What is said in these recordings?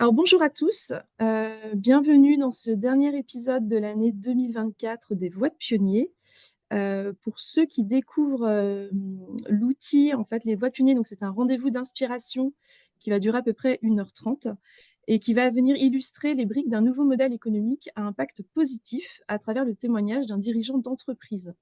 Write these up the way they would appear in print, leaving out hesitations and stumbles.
Alors bonjour à tous, bienvenue dans ce dernier épisode de l'année 2024 des Voix de pionniers. Pour ceux qui découvrent, l'outil, en fait, les Voix de pionniers, donc c'est un rendez-vous d'inspiration qui va durer à peu près 1 h 30 et qui va venir illustrer les briques d'un nouveau modèle économique à impact positif à travers le témoignage d'un dirigeant d'entreprise.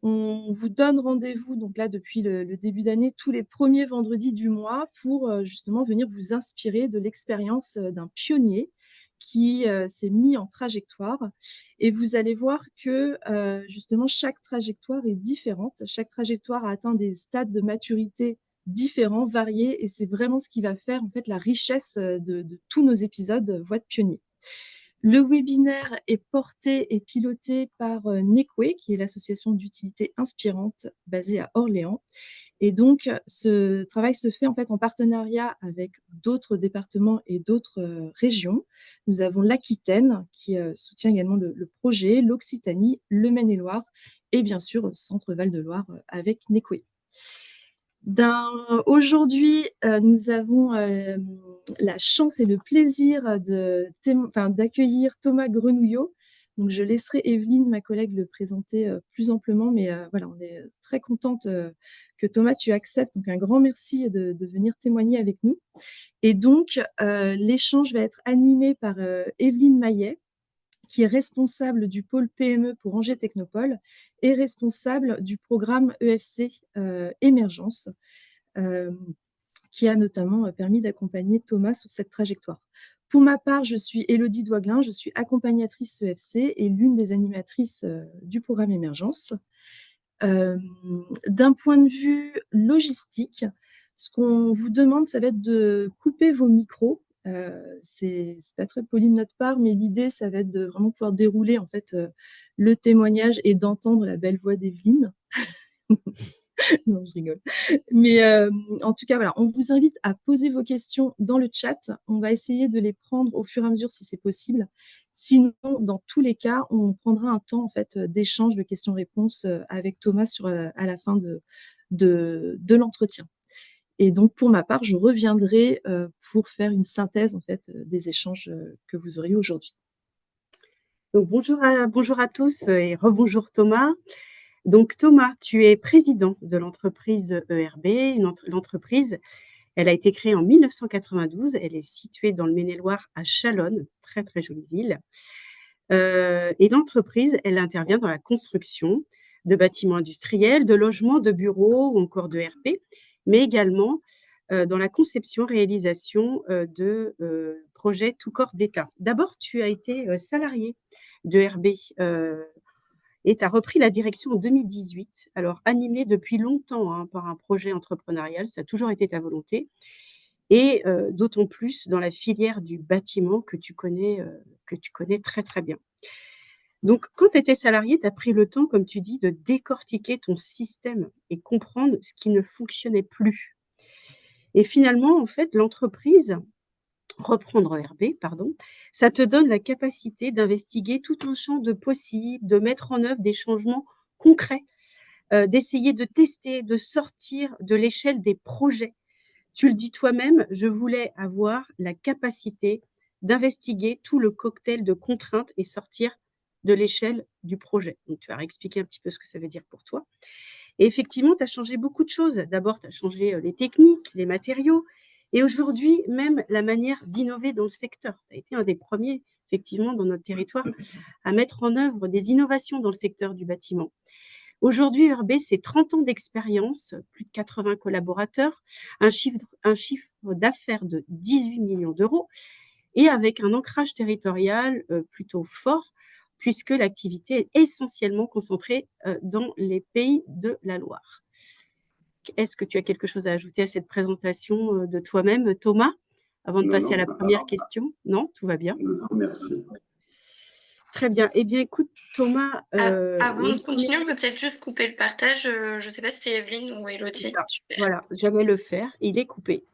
On vous donne rendez-vous donc là depuis le début d'année, tous les premiers vendredis du mois pour, justement venir vous inspirer de l'expérience, d'un pionnier qui, s'est mis en trajectoire et vous allez voir que, justement chaque trajectoire est différente. Chaque trajectoire a atteint des stades de maturité différents, variés et c'est vraiment ce qui va faire en fait la richesse, de tous nos épisodes, Voix de pionniers. Le webinaire est porté et piloté par, Nekwe, qui est l'association d'utilité inspirante basée à Orléans et donc ce travail se fait en fait en partenariat avec d'autres départements et d'autres, régions. Nous avons l'Aquitaine qui, soutient également le projet, l'Occitanie, le Maine-et-Loire et bien sûr, Centre Val de Loire, avec Nekwe. Aujourd'hui, nous avons, la chance et le plaisir d'accueillir Thomas Grenouillot. Donc je laisserai Evelyne, ma collègue, le présenter, plus amplement, mais voilà, on est très contente, que Thomas, tu acceptes. Donc un grand merci de venir témoigner avec nous et donc l'échange va être animé par, Evelyne Maillet, qui est responsable du pôle PME pour Angers Technopole et responsable du programme EFC, Émergence, euh, qui a notamment permis d'accompagner Thomas sur cette trajectoire. Pour ma part, je suis Élodie Douaglin, je suis accompagnatrice EFC et l'une des animatrices du programme Émergence. D'un point de vue logistique, ce qu'on vous demande, ça va être de couper vos micros. C'est pas très poli de notre part, mais l'idée, ça va être de vraiment pouvoir dérouler en fait le témoignage et d'entendre la belle voix d'Evelyne. Non, je rigole. Mais en tout cas, voilà, on vous invite à poser vos questions dans le chat. On va essayer de les prendre au fur et à mesure si c'est possible. Sinon, dans tous les cas, on prendra un temps en fait d'échange de questions-réponses avec Thomas à la fin de l'entretien. Et donc, pour ma part, je reviendrai pour faire une synthèse en fait des échanges que vous aurez eu aujourd'hui. Donc, bonjour à tous et rebonjour Thomas. Donc Thomas, tu es président de l'entreprise ERB. L'entreprise, elle a été créée en 1992. Elle est située dans le Maine-et-Loire à Chalonnes, très très jolie ville. Et l'entreprise, elle intervient dans la construction de bâtiments industriels, de logements, de bureaux ou encore de RP, mais également dans la conception-réalisation de projets tout corps d'État. D'abord, tu as été salarié de RB et tu as repris la direction en 2018. Alors, animé depuis longtemps par un projet entrepreneurial, ça a toujours été ta volonté, et d'autant plus dans la filière du bâtiment que tu connais très, très bien. Donc, quand tu étais salarié, tu as pris le temps, comme tu dis, de décortiquer ton système et comprendre ce qui ne fonctionnait plus. Et finalement, en fait, reprendre RB, pardon, ça te donne la capacité d'investiguer tout un champ de possibles, de mettre en œuvre des changements concrets, d'essayer de tester, de sortir de l'échelle des projets. Tu le dis toi-même, je voulais avoir la capacité d'investiguer tout le cocktail de contraintes et sortir de l'échelle du projet. Donc, tu vas expliquer un petit peu ce que ça veut dire pour toi. Et effectivement, tu as changé beaucoup de choses. D'abord, tu as changé les techniques, les matériaux, et aujourd'hui, même la manière d'innover dans le secteur. Tu as été un des premiers, effectivement, dans notre territoire, à mettre en œuvre des innovations dans le secteur du bâtiment. Aujourd'hui, ERB, c'est 30 ans d'expérience, plus de 80 collaborateurs, un chiffre d'affaires de 18 millions d'euros et avec un ancrage territorial plutôt fort, puisque l'activité est essentiellement concentrée dans les pays de la Loire. Est-ce que tu as quelque chose à ajouter à cette présentation de toi-même, Thomas, avant de passer à la première question? Non, tout va bien. Merci. Très bien. Eh bien, écoute, Thomas... Avant de continuer, on peut peut-être juste couper le partage. Je ne sais pas si c'est Evelyne ou Élodie. Voilà, j'allais le faire. Il est coupé.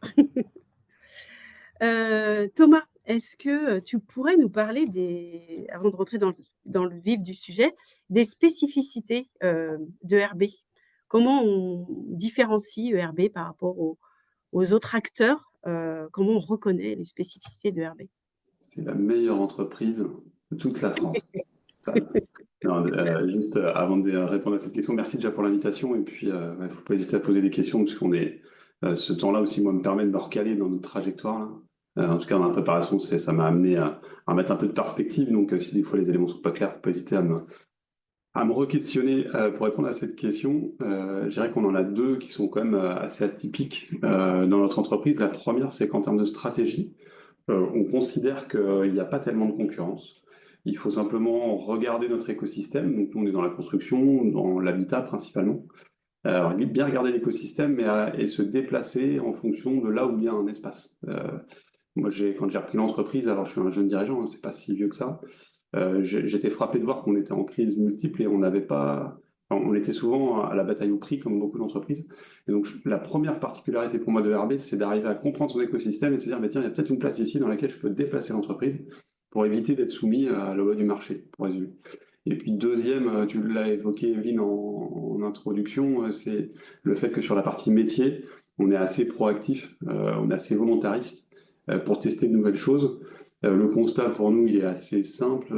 Thomas, est-ce que tu pourrais nous parler, avant de rentrer dans le vif du sujet, des spécificités de RB? Comment on différencie ERB par rapport aux autres acteurs comment on reconnaît les spécificités de RB? C'est la meilleure entreprise de toute la France. Non, juste avant de répondre à cette question, merci déjà pour l'invitation. Et puis, il ne faut pas hésiter à poser des questions, parce qu'on est, ce temps-là aussi, moi, me permet de me recaler dans notre trajectoire, là. En tout cas, dans la préparation, ça m'a amené à mettre un peu de perspective. Donc, si des fois les éléments ne sont pas clairs, il ne faut pas hésiter à me re-questionner pour répondre à cette question. Je dirais qu'on en a deux qui sont quand même assez atypiques dans notre entreprise. La première, c'est qu'en termes de stratégie, on considère qu'il n'y a pas tellement de concurrence. Il faut simplement regarder notre écosystème. Donc, nous, on est dans la construction, dans l'habitat principalement. Alors, bien regarder l'écosystème et se déplacer en fonction de là où il y a un espace. Moi, quand j'ai repris l'entreprise, alors je suis un jeune dirigeant, hein, c'est pas si vieux que ça. J'étais frappé de voir qu'on était en crise multiple et on n'avait pas. Enfin, on était souvent à la bataille au prix, comme beaucoup d'entreprises. Et donc, la première particularité pour moi de RB, c'est d'arriver à comprendre son écosystème et de se dire, bah, tiens, il y a peut-être une place ici dans laquelle je peux déplacer l'entreprise pour éviter d'être soumis à la loi du marché, pour résumer. Et puis, deuxième, tu l'as évoqué, Evelyne, en introduction, c'est le fait que sur la partie métier, on est assez proactif, on est assez volontariste pour tester de nouvelles choses. Le constat pour nous, il est assez simple,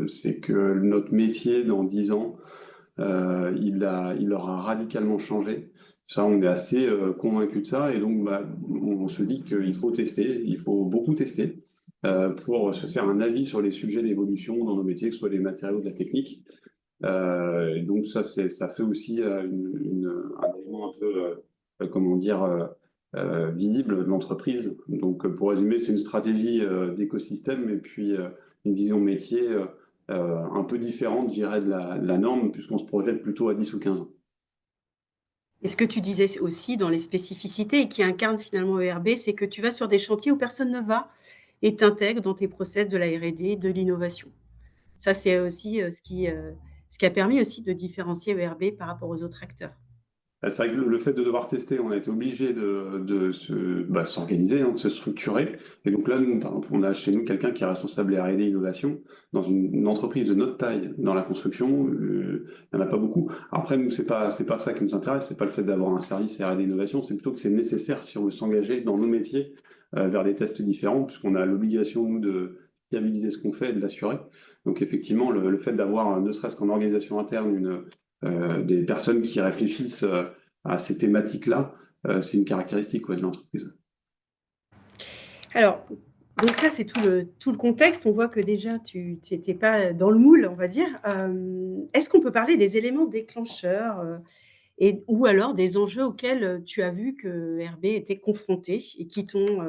c'est que notre métier, dans 10 ans, il aura radicalement changé. Ça, on est assez convaincu de ça, et donc bah, on se dit qu'il faut tester, il faut beaucoup tester pour se faire un avis sur les sujets d'évolution dans nos métiers, que ce soit les matériaux, de la technique. Et donc ça fait aussi un élément un peu, comment dire, visible de l'entreprise. Donc pour résumer, c'est une stratégie d'écosystème et puis une vision métier un peu différente, je dirais, de la norme, puisqu'on se projette plutôt à 10 ou 15 ans. Et ce que tu disais aussi dans les spécificités et qui incarne finalement ERB, c'est que tu vas sur des chantiers où personne ne va et t'intègres dans tes process de la R&D, de l'innovation. Ça, c'est aussi ce qui a permis aussi de différencier ERB par rapport aux autres acteurs. C'est vrai que le fait de devoir tester, on a été obligé s'organiser, hein, de se structurer. Et donc là, nous, par exemple, on a chez nous quelqu'un qui est responsable R&D innovation dans une entreprise de notre taille dans la construction. Il n'y en a pas beaucoup. Après, nous, c'est pas ça qui nous intéresse. C'est pas le fait d'avoir un service R&D innovation. C'est plutôt que c'est nécessaire si on veut s'engager dans nos métiers vers des tests différents, puisqu'on a l'obligation, nous, de fiabiliser ce qu'on fait et de l'assurer. Donc effectivement, le fait d'avoir, ne serait-ce qu'en organisation interne, des personnes qui réfléchissent à ces thématiques-là, c'est une caractéristique de l'entreprise. Alors, donc ça, c'est tout le contexte. On voit que déjà, tu n'étais pas dans le moule, on va dire. Est-ce qu'on peut parler des éléments déclencheurs ou alors des enjeux auxquels tu as vu que RB était confronté et qui t'ont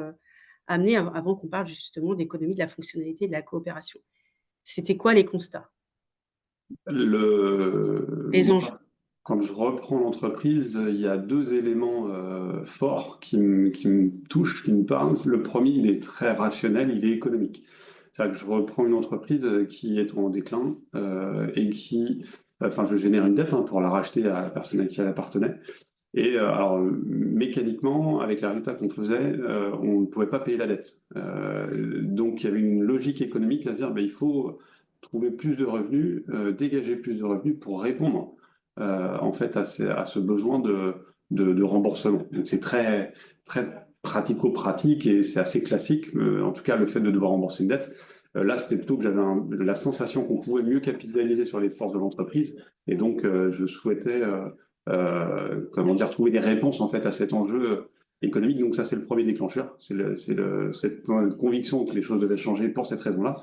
amené, avant qu'on parle justement d'économie, de la fonctionnalité et de la coopération? C'était quoi les constats, les Moi, enjeux? quand je reprends l'entreprise, il y a deux éléments forts qui me touchent, qui me parlent. Le premier, il est très rationnel, il est économique. C'est-à-dire que je reprends une entreprise qui est en déclin et enfin, je génère une dette pour la racheter à la personne à qui elle appartenait. Et alors, mécaniquement, avec les résultats qu'on faisait, on ne pouvait pas payer la dette. Donc, il y avait une logique économique à se dire, ben, il faut trouver plus de revenus, dégager plus de revenus pour répondre en fait à ce besoin de remboursement. Donc, c'est très, très pratico-pratique et c'est assez classique. En tout cas, le fait de devoir rembourser une dette, là, c'était plutôt que j'avais la sensation qu'on pouvait mieux capitaliser sur les forces de l'entreprise. Et donc, je souhaitais comment dire, trouver des réponses en fait à cet enjeu économique. Donc ça, c'est le premier déclencheur. Cette conviction que les choses devaient changer pour cette raison-là.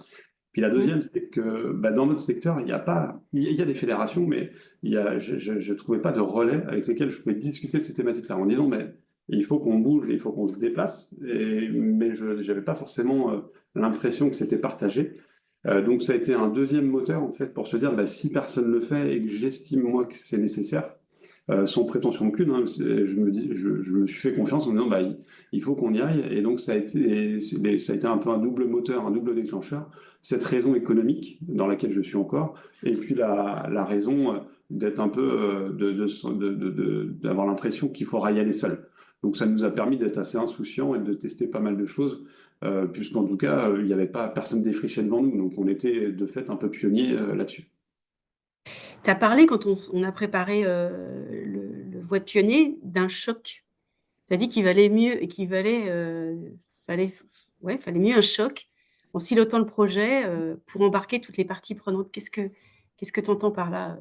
Puis la deuxième, c'est que dans notre secteur, il y a des fédérations, mais je ne trouvais pas de relais avec lesquels je pouvais discuter de ces thématiques-là en disant, mais il faut qu'on bouge, il faut qu'on se déplace, mais je n'avais pas forcément l'impression que c'était partagé. Donc ça a été un deuxième moteur en fait pour se dire, si personne ne le fait et que j'estime moi que c'est nécessaire, sans prétention aucune, hein, je me suis fait confiance en me disant il faut qu'on y aille. Et donc ça a été un peu un double moteur, un double déclencheur. Cette raison économique dans laquelle je suis encore, et puis la raison d'être un peu, d'avoir l'impression qu'il faudra y aller seul. Donc ça nous a permis d'être assez insouciants et de tester pas mal de choses, puisqu'en tout cas, il n'y avait pas personne défriché devant nous. Donc on était de fait un peu pionniers là-dessus. Tu as parlé, quand on a préparé le Voix de pionnier, d'un choc Tu as dit qu'il valait mieux, fallait mieux un choc en silotant le projet pour embarquer toutes les parties prenantes. Qu'est-ce que tu entends par là?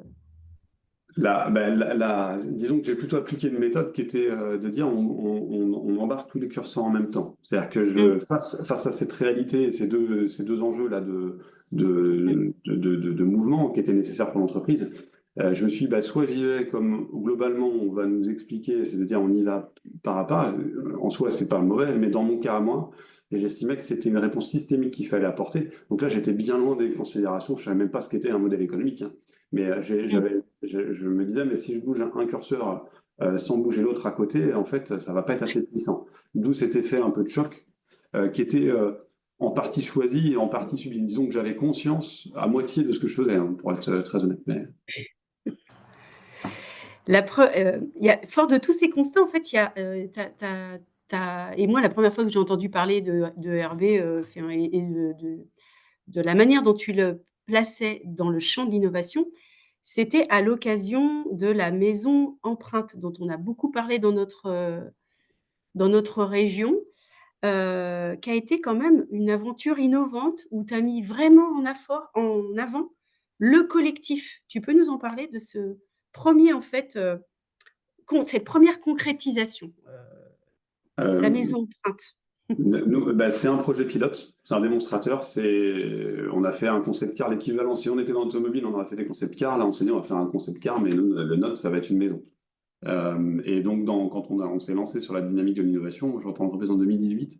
Disons que j'ai plutôt appliqué une méthode qui était de dire on embarque tous les curseurs en même temps. C'est-à-dire que Mm, face à cette réalité, ces deux enjeux-là mm, de mouvement qui étaient nécessaires pour l'entreprise, je me suis dit, bah, soit j'y vais comme globalement on va nous expliquer, c'est de dire on y va pas à pas. En soi, c'est pas mauvais, mais dans mon cas à moi, j'estimais que c'était une réponse systémique qu'il fallait apporter. Donc là, j'étais bien loin des considérations, je savais même pas ce qu'était un modèle économique, hein. Mais mm. je me disais, mais si je bouge un curseur sans bouger l'autre à côté, en fait, ça va pas être assez puissant. D'où cet effet un peu de choc qui était en partie choisi et en partie subi. Disons que j'avais conscience à moitié de ce que je faisais, hein, pour être très honnête. Mais Fort de tous ces constats, en fait, et moi, la première fois que j'ai entendu parler de Hervé et de la manière dont tu le plaçais dans le champ de l'innovation, c'était à l'occasion de la maison empreinte dont on a beaucoup parlé dans notre région, qui a été quand même une aventure innovante où tu as mis vraiment en avant le collectif. Tu peux nous en parler de ce premier, en fait, cette première concrétisation, la euh, maison empreinte. bah, c'est un projet pilote, c'est un démonstrateur. On a fait un concept car, l'équivalent. Si on était dans l'automobile, on aurait fait des concept cars. Là, on s'est dit, on va faire un concept car, mais le nôtre, ça va être une maison. Et donc, quand on s'est lancé sur la dynamique de l'innovation, je reprends l'entreprise en 2018.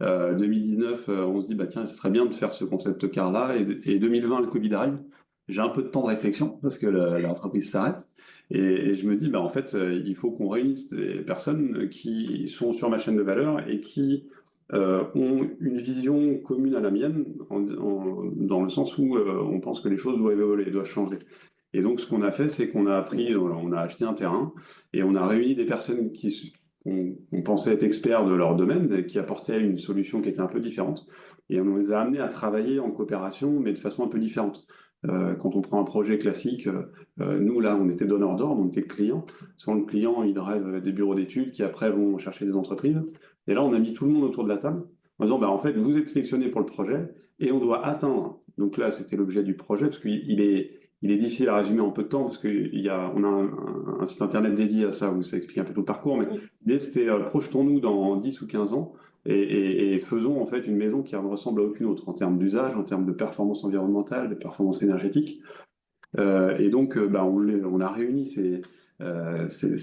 2019, on se dit, bah, tiens, ce serait bien de faire ce concept car-là. Et 2020, le Covid arrive. J'ai un peu de temps de réflexion parce que l'entreprise s'arrête. Et je me dis, bah, en fait, il faut qu'on réunisse des personnes qui sont sur ma chaîne de valeur et qui ont une vision commune à la mienne, dans le sens où on pense que les choses doivent évoluer, doivent changer. Et donc, ce qu'on a fait, c'est on a acheté un terrain et on a réuni des personnes on pensait être experts de leur domaine, qui apportaient une solution qui était un peu différente. Et on les a amenés à travailler en coopération, mais de façon un peu différente. Quand on prend un projet classique, nous, là, on était donneur d'ordre, on était client. Souvent, le client, il drive des bureaux d'études qui, après, vont chercher des entreprises. Et là, on a mis tout le monde autour de la table en disant, bah, en fait, vous êtes sélectionné pour le projet et on doit atteindre. Donc là, c'était l'objet du projet, parce il est difficile à résumer en peu de temps, parce on a un site internet dédié à ça, où ça explique un peu tout le parcours, mais l'idée, c'était projetons-nous dans 10 ou 15 ans et faisons en fait une maison qui ne ressemble à aucune autre en termes d'usage, en termes de performance environnementale, de performance énergétique. Et donc, bah, on a réuni ces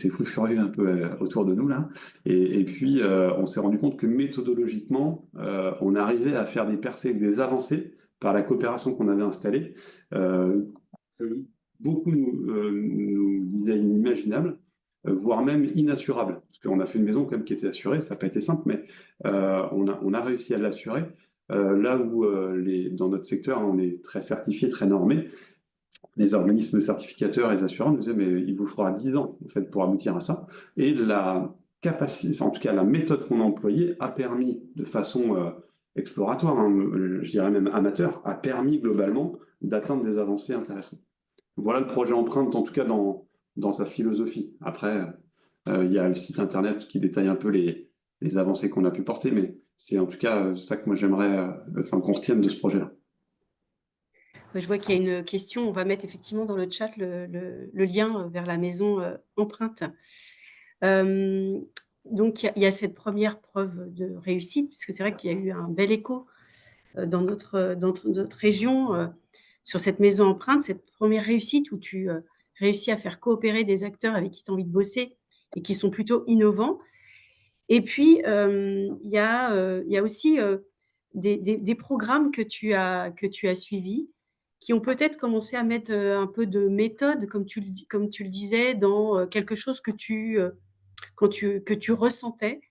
fous furieux un peu autour de nous là. Et puis, on s'est rendu compte que méthodologiquement, on arrivait à faire des percées, des avancées par la coopération qu'on avait installée, que beaucoup nous disaient inimaginables, voire même inassurables. Parce qu'on a fait une maison quand même qui était assurée, ça n'a pas été simple, mais on a réussi à l'assurer. Là où dans notre secteur, on est très certifié, très normé, les organismes certificateurs et les assureurs nous disaient, mais il vous faudra 10 ans en fait, pour aboutir à ça. Et la capacité, enfin, en tout cas la méthode qu'on a employée a permis de façon exploratoire, hein, je dirais même amateur, a permis globalement d'atteindre des avancées intéressantes. Voilà le projet Empreinte, en tout cas dans sa philosophie. Après, il y a le site internet qui détaille un peu les avancées qu'on a pu porter, mais c'est en tout cas ça que moi j'aimerais qu'on retienne de ce projet-là. Je vois qu'il y a une question. On va mettre effectivement dans le chat le lien vers la maison empreinte. Donc, il y a cette première preuve de réussite, puisque c'est vrai qu'il y a eu un bel écho dans notre région sur cette maison empreinte, cette première réussite où tu réussis à faire coopérer des acteurs avec qui tu as envie de bosser et qui sont plutôt innovants. Et puis, il y a aussi des programmes que tu as suivis qui ont peut-être commencé à mettre un peu de méthode, comme tu le disais, dans quelque chose que tu ressentais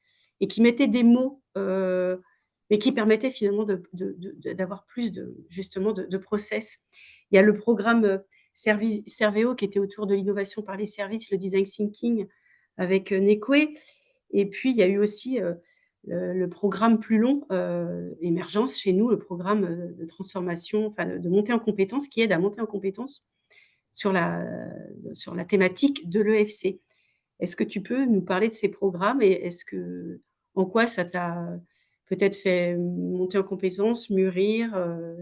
et qui mettait des mots, mais qui permettait finalement d'avoir plus justement de process. Il y a le programme Servéo qui était autour de l'innovation par les services, le design thinking avec Nekwe. Et puis, il y a eu aussi le programme plus long, Émergence, chez nous, le programme de transformation, enfin de montée en compétences, qui aide à monter en compétences sur la thématique de l'EFC. Est-ce que tu peux nous parler de ces programmes et en quoi ça t'a peut-être fait monter en compétences, mûrir,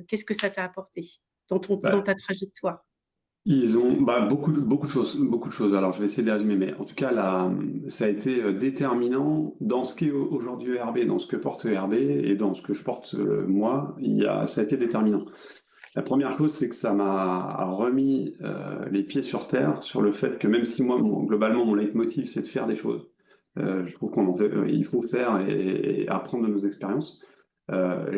qu'est-ce que ça t'a apporté dans Bah, ta trajectoire? ils ont beaucoup de choses, beaucoup de choses. Alors, je vais essayer de les résumer, mais en tout cas, là, ça a été déterminant dans ce qu'est aujourd'hui ERB, dans ce que porte ERB et dans ce que je porte moi. Ça a été déterminant. La première chose, c'est que ça m'a remis les pieds sur terre sur le fait que même si moi, globalement, mon leitmotiv, c'est de faire des choses. Je trouve il faut faire et apprendre de nos expériences.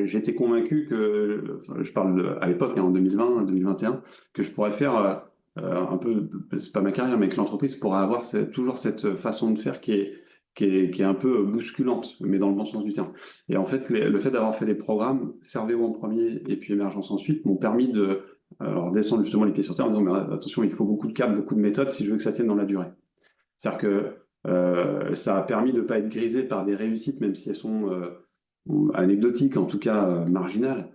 J'étais convaincu que, enfin, je parle à l'époque, en 2020, 2021, que je pourrais faire un peu, c'est pas ma carrière, mais que l'entreprise pourrait avoir toujours cette façon de faire qui est un peu bousculante, mais dans le bon sens du terme. Et en fait, le fait d'avoir fait les programmes, Servéo en premier et puis Émergence ensuite, m'ont permis de alors, descendre justement les pieds sur terre en disant, mais attention, il faut beaucoup de cap, beaucoup de méthodes si je veux que ça tienne dans la durée. C'est-à-dire que ça a permis de ne pas être grisé par des réussites, même si elles sont anecdotiques, en tout cas marginales.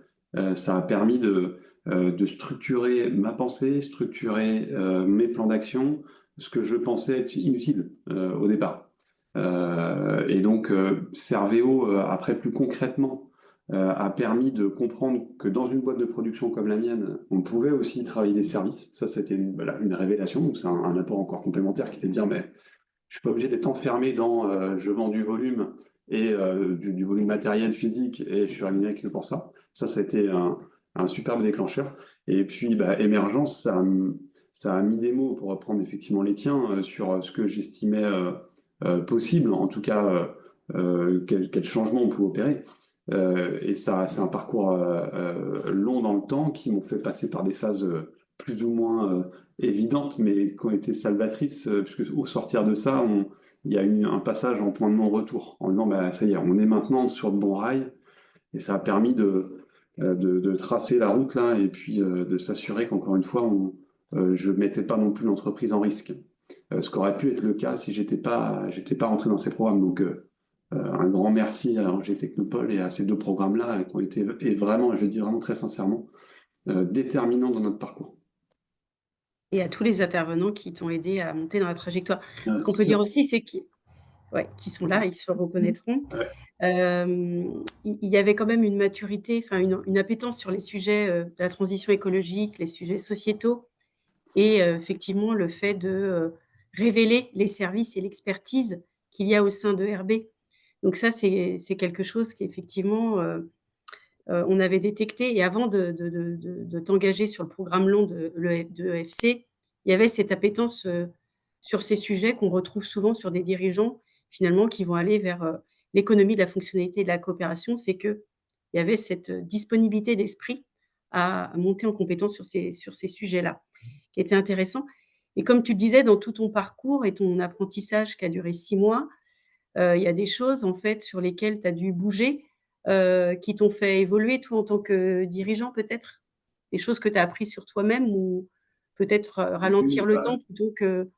Ça a permis de structurer ma pensée, structurer mes plans d'action, ce que je pensais être inutile au départ. Et donc, Servéo, après plus concrètement, a permis de comprendre que dans une boîte de production comme la mienne, on pouvait aussi travailler des services. Ça, c'était une révélation. Donc, c'est un apport encore complémentaire qui était de dire, mais je suis pas obligé d'être enfermé dans je vends du volume et du volume matériel physique et je suis rémunéré que pour ça. Ça a été un superbe déclencheur. Et puis, Émergence, ça a mis des mots, pour reprendre effectivement les tiens, sur ce que j'estimais possible, en tout cas, quel changement on pouvait opérer. Et ça, c'est un parcours long dans le temps qui m'ont fait passer par des phases plus ou moins évidentes, mais qui ont été salvatrices, puisque au sortir de ça, il y a eu un passage en point de non-retour, en disant, bah, ça y est, on est maintenant sur de bons rails, et ça a permis de tracer la route là, et puis de s'assurer qu'encore une fois, je ne mettais pas non plus l'entreprise en risque. Ce qu'aurait pu être le cas si j'étais pas rentré dans ces programmes. Donc, un grand merci à Angers Technopole et à ces deux programmes-là qui ont été, et vraiment, je le dis vraiment très sincèrement, déterminants dans notre parcours. Et à tous les intervenants qui t'ont aidé à monter dans la trajectoire. Bien Ce qu'on peut dire sûr. aussi, c'est qu'ils sont là, ils se reconnaîtront. Ouais. Il y avait quand même une maturité, enfin une appétence sur les sujets de la transition écologique, les sujets sociétaux, et effectivement le fait de révéler les services et l'expertise qu'il y a au sein de RB. Donc ça, c'est quelque chose qui effectivement on avait détecté. Et avant de t'engager sur le programme long de EFC, il y avait cette appétence sur ces sujets qu'on retrouve souvent sur des dirigeants finalement qui vont aller vers l'économie de la fonctionnalité et de la coopération. C'est qu'il y avait cette disponibilité d'esprit à monter en compétence sur ces sujets-là, qui était intéressant. Et comme tu le disais, dans tout ton parcours et ton apprentissage qui a duré 6 mois, il y a des choses en fait sur lesquelles tu as dû bouger, qui t'ont fait évoluer toi en tant que dirigeant peut-être? Des choses que tu as appris sur toi-même ou peut-être ralentir Oui, le temps plutôt que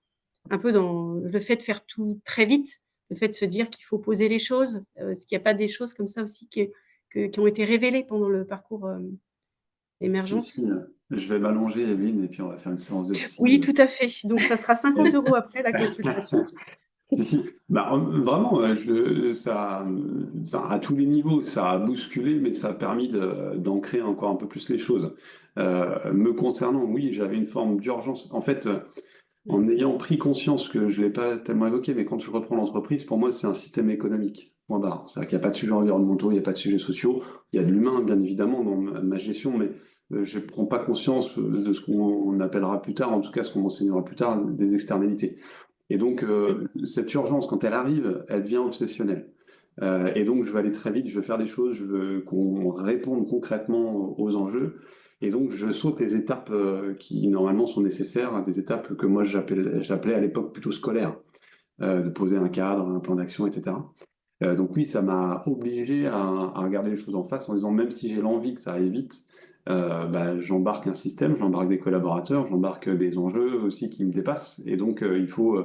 un peu dans le fait de faire tout très vite, le fait de se dire qu'il faut poser les choses, est-ce qu'il y a pas des choses comme ça aussi qui ont été révélées pendant le parcours, si, Émergence? si, je vais m'allonger, Evelyne, et puis on va faire une séance de psy. Oui, tout à fait. Donc ça sera 50 € après la consultation. Si, si. Vraiment, enfin, à tous les niveaux, ça a bousculé, mais ça a permis d'ancrer encore un peu plus les choses. Me concernant, oui, j'avais une forme d'urgence. En fait, en ayant pris conscience que je ne l'ai pas tellement évoqué, mais quand je reprends l'entreprise, pour moi, c'est un système économique. Point barre. C'est-à-dire qu'il n'y a pas de sujets environnementaux, il n'y a pas de sujets sociaux. Il y a de l'humain, bien évidemment, dans ma gestion, mais je ne prends pas conscience de ce qu'on appellera plus tard, en tout cas ce qu'on m'enseignera plus tard, des externalités. Et donc, cette urgence, quand elle arrive, elle devient obsessionnelle. Et donc, je veux aller très vite, je veux faire des choses, je veux qu'on réponde concrètement aux enjeux. Et donc, je saute les étapes qui, normalement, sont nécessaires, des étapes que moi, j'appelais à l'époque plutôt scolaires, de poser un cadre, un plan d'action, etc. Donc oui, ça m'a obligé à regarder les choses en face en disant, même si j'ai l'envie que ça aille vite, j'embarque un système, j'embarque des collaborateurs, j'embarque des enjeux aussi qui me dépassent. Et donc, il faut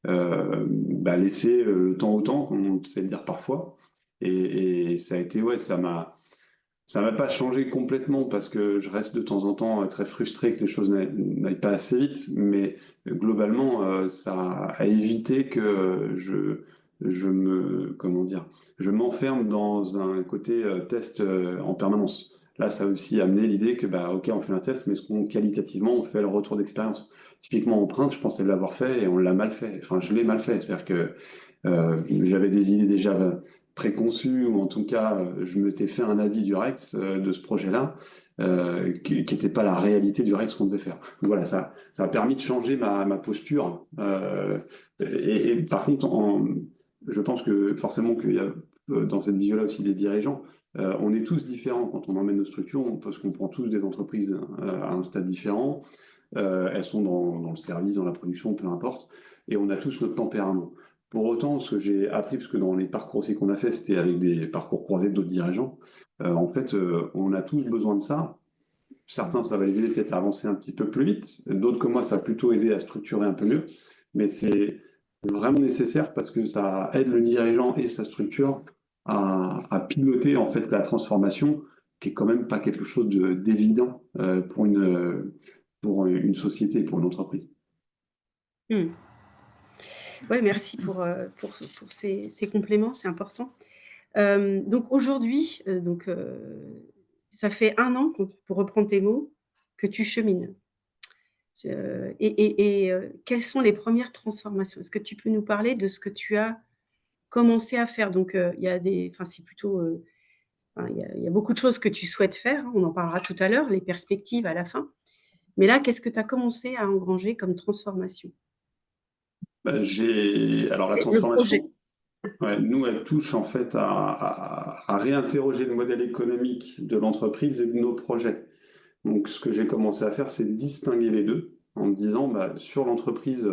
laisser le temps au temps, comme on sait le dire parfois. Et ça a été, ouais, ça m'a Ça m'a pas changé complètement parce que je reste de temps en temps très frustré que les choses n'aillent pas assez vite, mais globalement, ça a évité que comment dire, je m'enferme dans un côté test en permanence. Là, ça a aussi amené l'idée que, bah, ok, on fait un test, mais est-ce qu'on qualitativement, on fait le retour d'expérience? Typiquement, Empreinte, je pensais l'avoir fait et on l'a mal fait. Enfin, je l'ai mal fait. C'est-à-dire que j'avais des idées déjà préconçu, ou en tout cas, je m'étais fait un avis du Rex de ce projet-là, qui n'était pas la réalité du Rex qu'on devait faire. Donc voilà, ça a permis de changer ma posture. Et par contre, je pense que forcément qu'il y a dans cette vision-là aussi des dirigeants. On est tous différents quand on emmène nos structures, parce qu'on prend tous des entreprises à un stade différent. Elles sont dans le service, dans la production, peu importe. Et on a tous notre tempérament. Pour autant, ce que j'ai appris, parce que dans les parcours aussi qu'on a fait, c'était avec des parcours croisés d'autres dirigeants, en fait, on a tous besoin de ça. Certains, ça va aider peut-être à avancer un petit peu plus vite. D'autres, comme moi, ça a plutôt aidé à structurer un peu mieux. Mais c'est vraiment nécessaire parce que ça aide le dirigeant et sa structure à piloter en fait la transformation, qui est quand même pas quelque chose d'évident pour une société, pour une entreprise. Mmh. Ouais, merci pour ces compléments, c'est important. Donc aujourd'hui, ça fait 1 an pour reprendre tes mots, que tu chemines. Quelles sont les premières transformations? Est-ce que tu peux nous parler de ce que tu as commencé à faire? Donc, il y a des enfin, c'est plutôt, enfin, il y a beaucoup de choses que tu souhaites faire, hein, on en parlera tout à l'heure, les perspectives à la fin. Mais là, qu'est-ce que tu as commencé à engranger comme transformation? Bah, alors la C'est le projet. transformation, ouais, nous, elle touche en fait à réinterroger le modèle économique de l'entreprise et de nos projets. Donc, ce que j'ai commencé à faire, c'est distinguer les deux en me disant, bah, sur l'entreprise,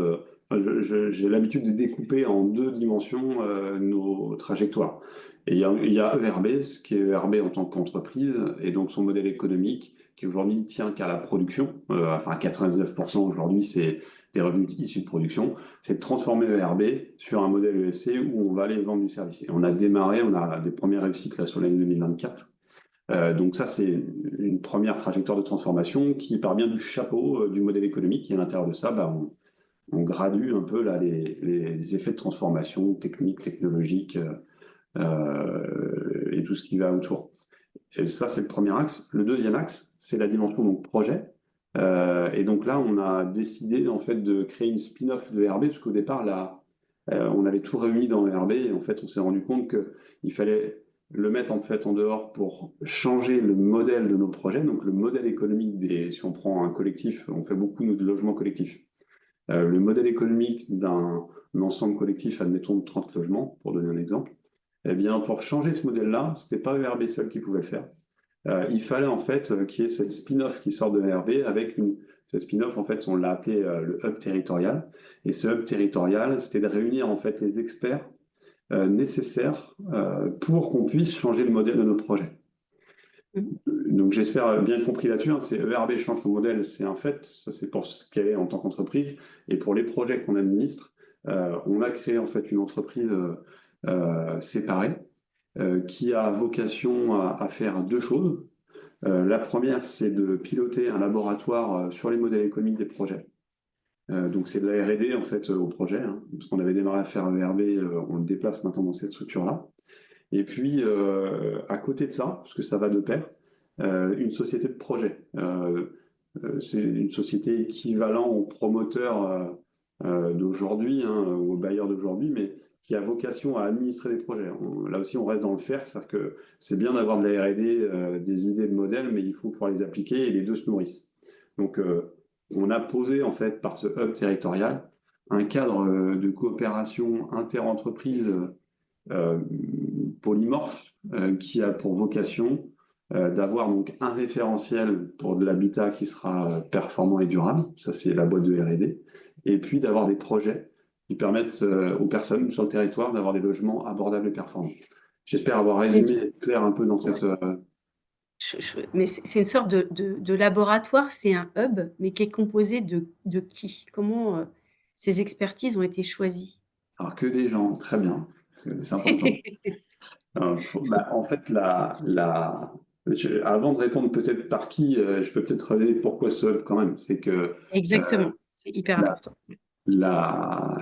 j'ai l'habitude de découper en 2 dimensions nos trajectoires. Et il y a ERB, ce qui est ERB en tant qu'entreprise, et donc son modèle économique, qui aujourd'hui ne tient qu'à la production. Enfin, 99% aujourd'hui, c'est des revenus issus de production. C'est de transformer ERB sur un modèle ESC où on va aller vendre du service. Et on a démarré, on a des premières réussites là sur l'année 2024. Donc ça, c'est une première trajectoire de transformation qui part bien du chapeau du modèle économique. Et à l'intérieur de ça, bah, on gradue un peu là, les effets de transformation techniques, technologiques et tout ce qui va autour. Et ça, c'est le premier axe. Le deuxième axe, c'est la dimension donc, projet. Et donc là, on a décidé en fait de créer une spin-off de RB, parce qu'au départ, là, on avait tout réuni dans RB, et en fait, on s'est rendu compte qu'il fallait le mettre en fait en dehors pour changer le modèle de nos projets, donc le modèle économique si on prend un collectif, on fait beaucoup nous, de logements collectifs. Le modèle économique d'un ensemble collectif, admettons de 30 logements, pour donner un exemple, eh bien, pour changer ce modèle-là, c'était pas ERB seul qui pouvait le faire. Il fallait en fait qu'il y ait cette spin-off qui sort de ERB avec cette spin-off, en fait, on l'a appelé le hub territorial. Et ce hub territorial, c'était de réunir en fait les experts nécessaires pour qu'on puisse changer le modèle de nos projets. Donc j'espère bien être compris là-dessus, hein, c'est ERB change son modèle, c'est un fait, ça c'est pour ce qu'elle est en tant qu'entreprise. Et pour les projets qu'on administre, on a créé en fait une entreprise séparée qui a vocation à faire 2 choses. La première, c'est de piloter un laboratoire sur les modèles économiques des projets. Donc c'est de la R&D en fait au projet, hein, parce qu'on avait démarré à faire ERB, on le déplace maintenant dans cette structure-là. Et puis à côté de ça, parce que ça va de pair, une société de projet. C'est une société équivalent aux promoteurs d'aujourd'hui, hein, aux bailleurs d'aujourd'hui, mais qui a vocation à administrer des projets. Là aussi, on reste dans le faire, c'est-à-dire que c'est bien d'avoir de la R&D, des idées de modèles, mais il faut pouvoir les appliquer et les deux se nourrissent. Donc, on a posé en fait par ce hub territorial un cadre de coopération inter-entreprise polymorphe qui a pour vocation d'avoir donc un référentiel pour de l'habitat qui sera performant et durable, ça c'est la boîte de R&D, et puis d'avoir des projets qui permettent aux personnes sur le territoire d'avoir des logements abordables et performants. J'espère avoir résumé clair un peu dans cette... Mais c'est une sorte de laboratoire, c'est un hub, mais qui est composé de qui? Comment ces expertises ont été choisies? Alors que des gens, très bien, c'est important. En fait, Avant de répondre peut-être par qui, je peux peut-être relayer pourquoi ce hub quand même. C'est que Exactement, c'est hyper la, important. la-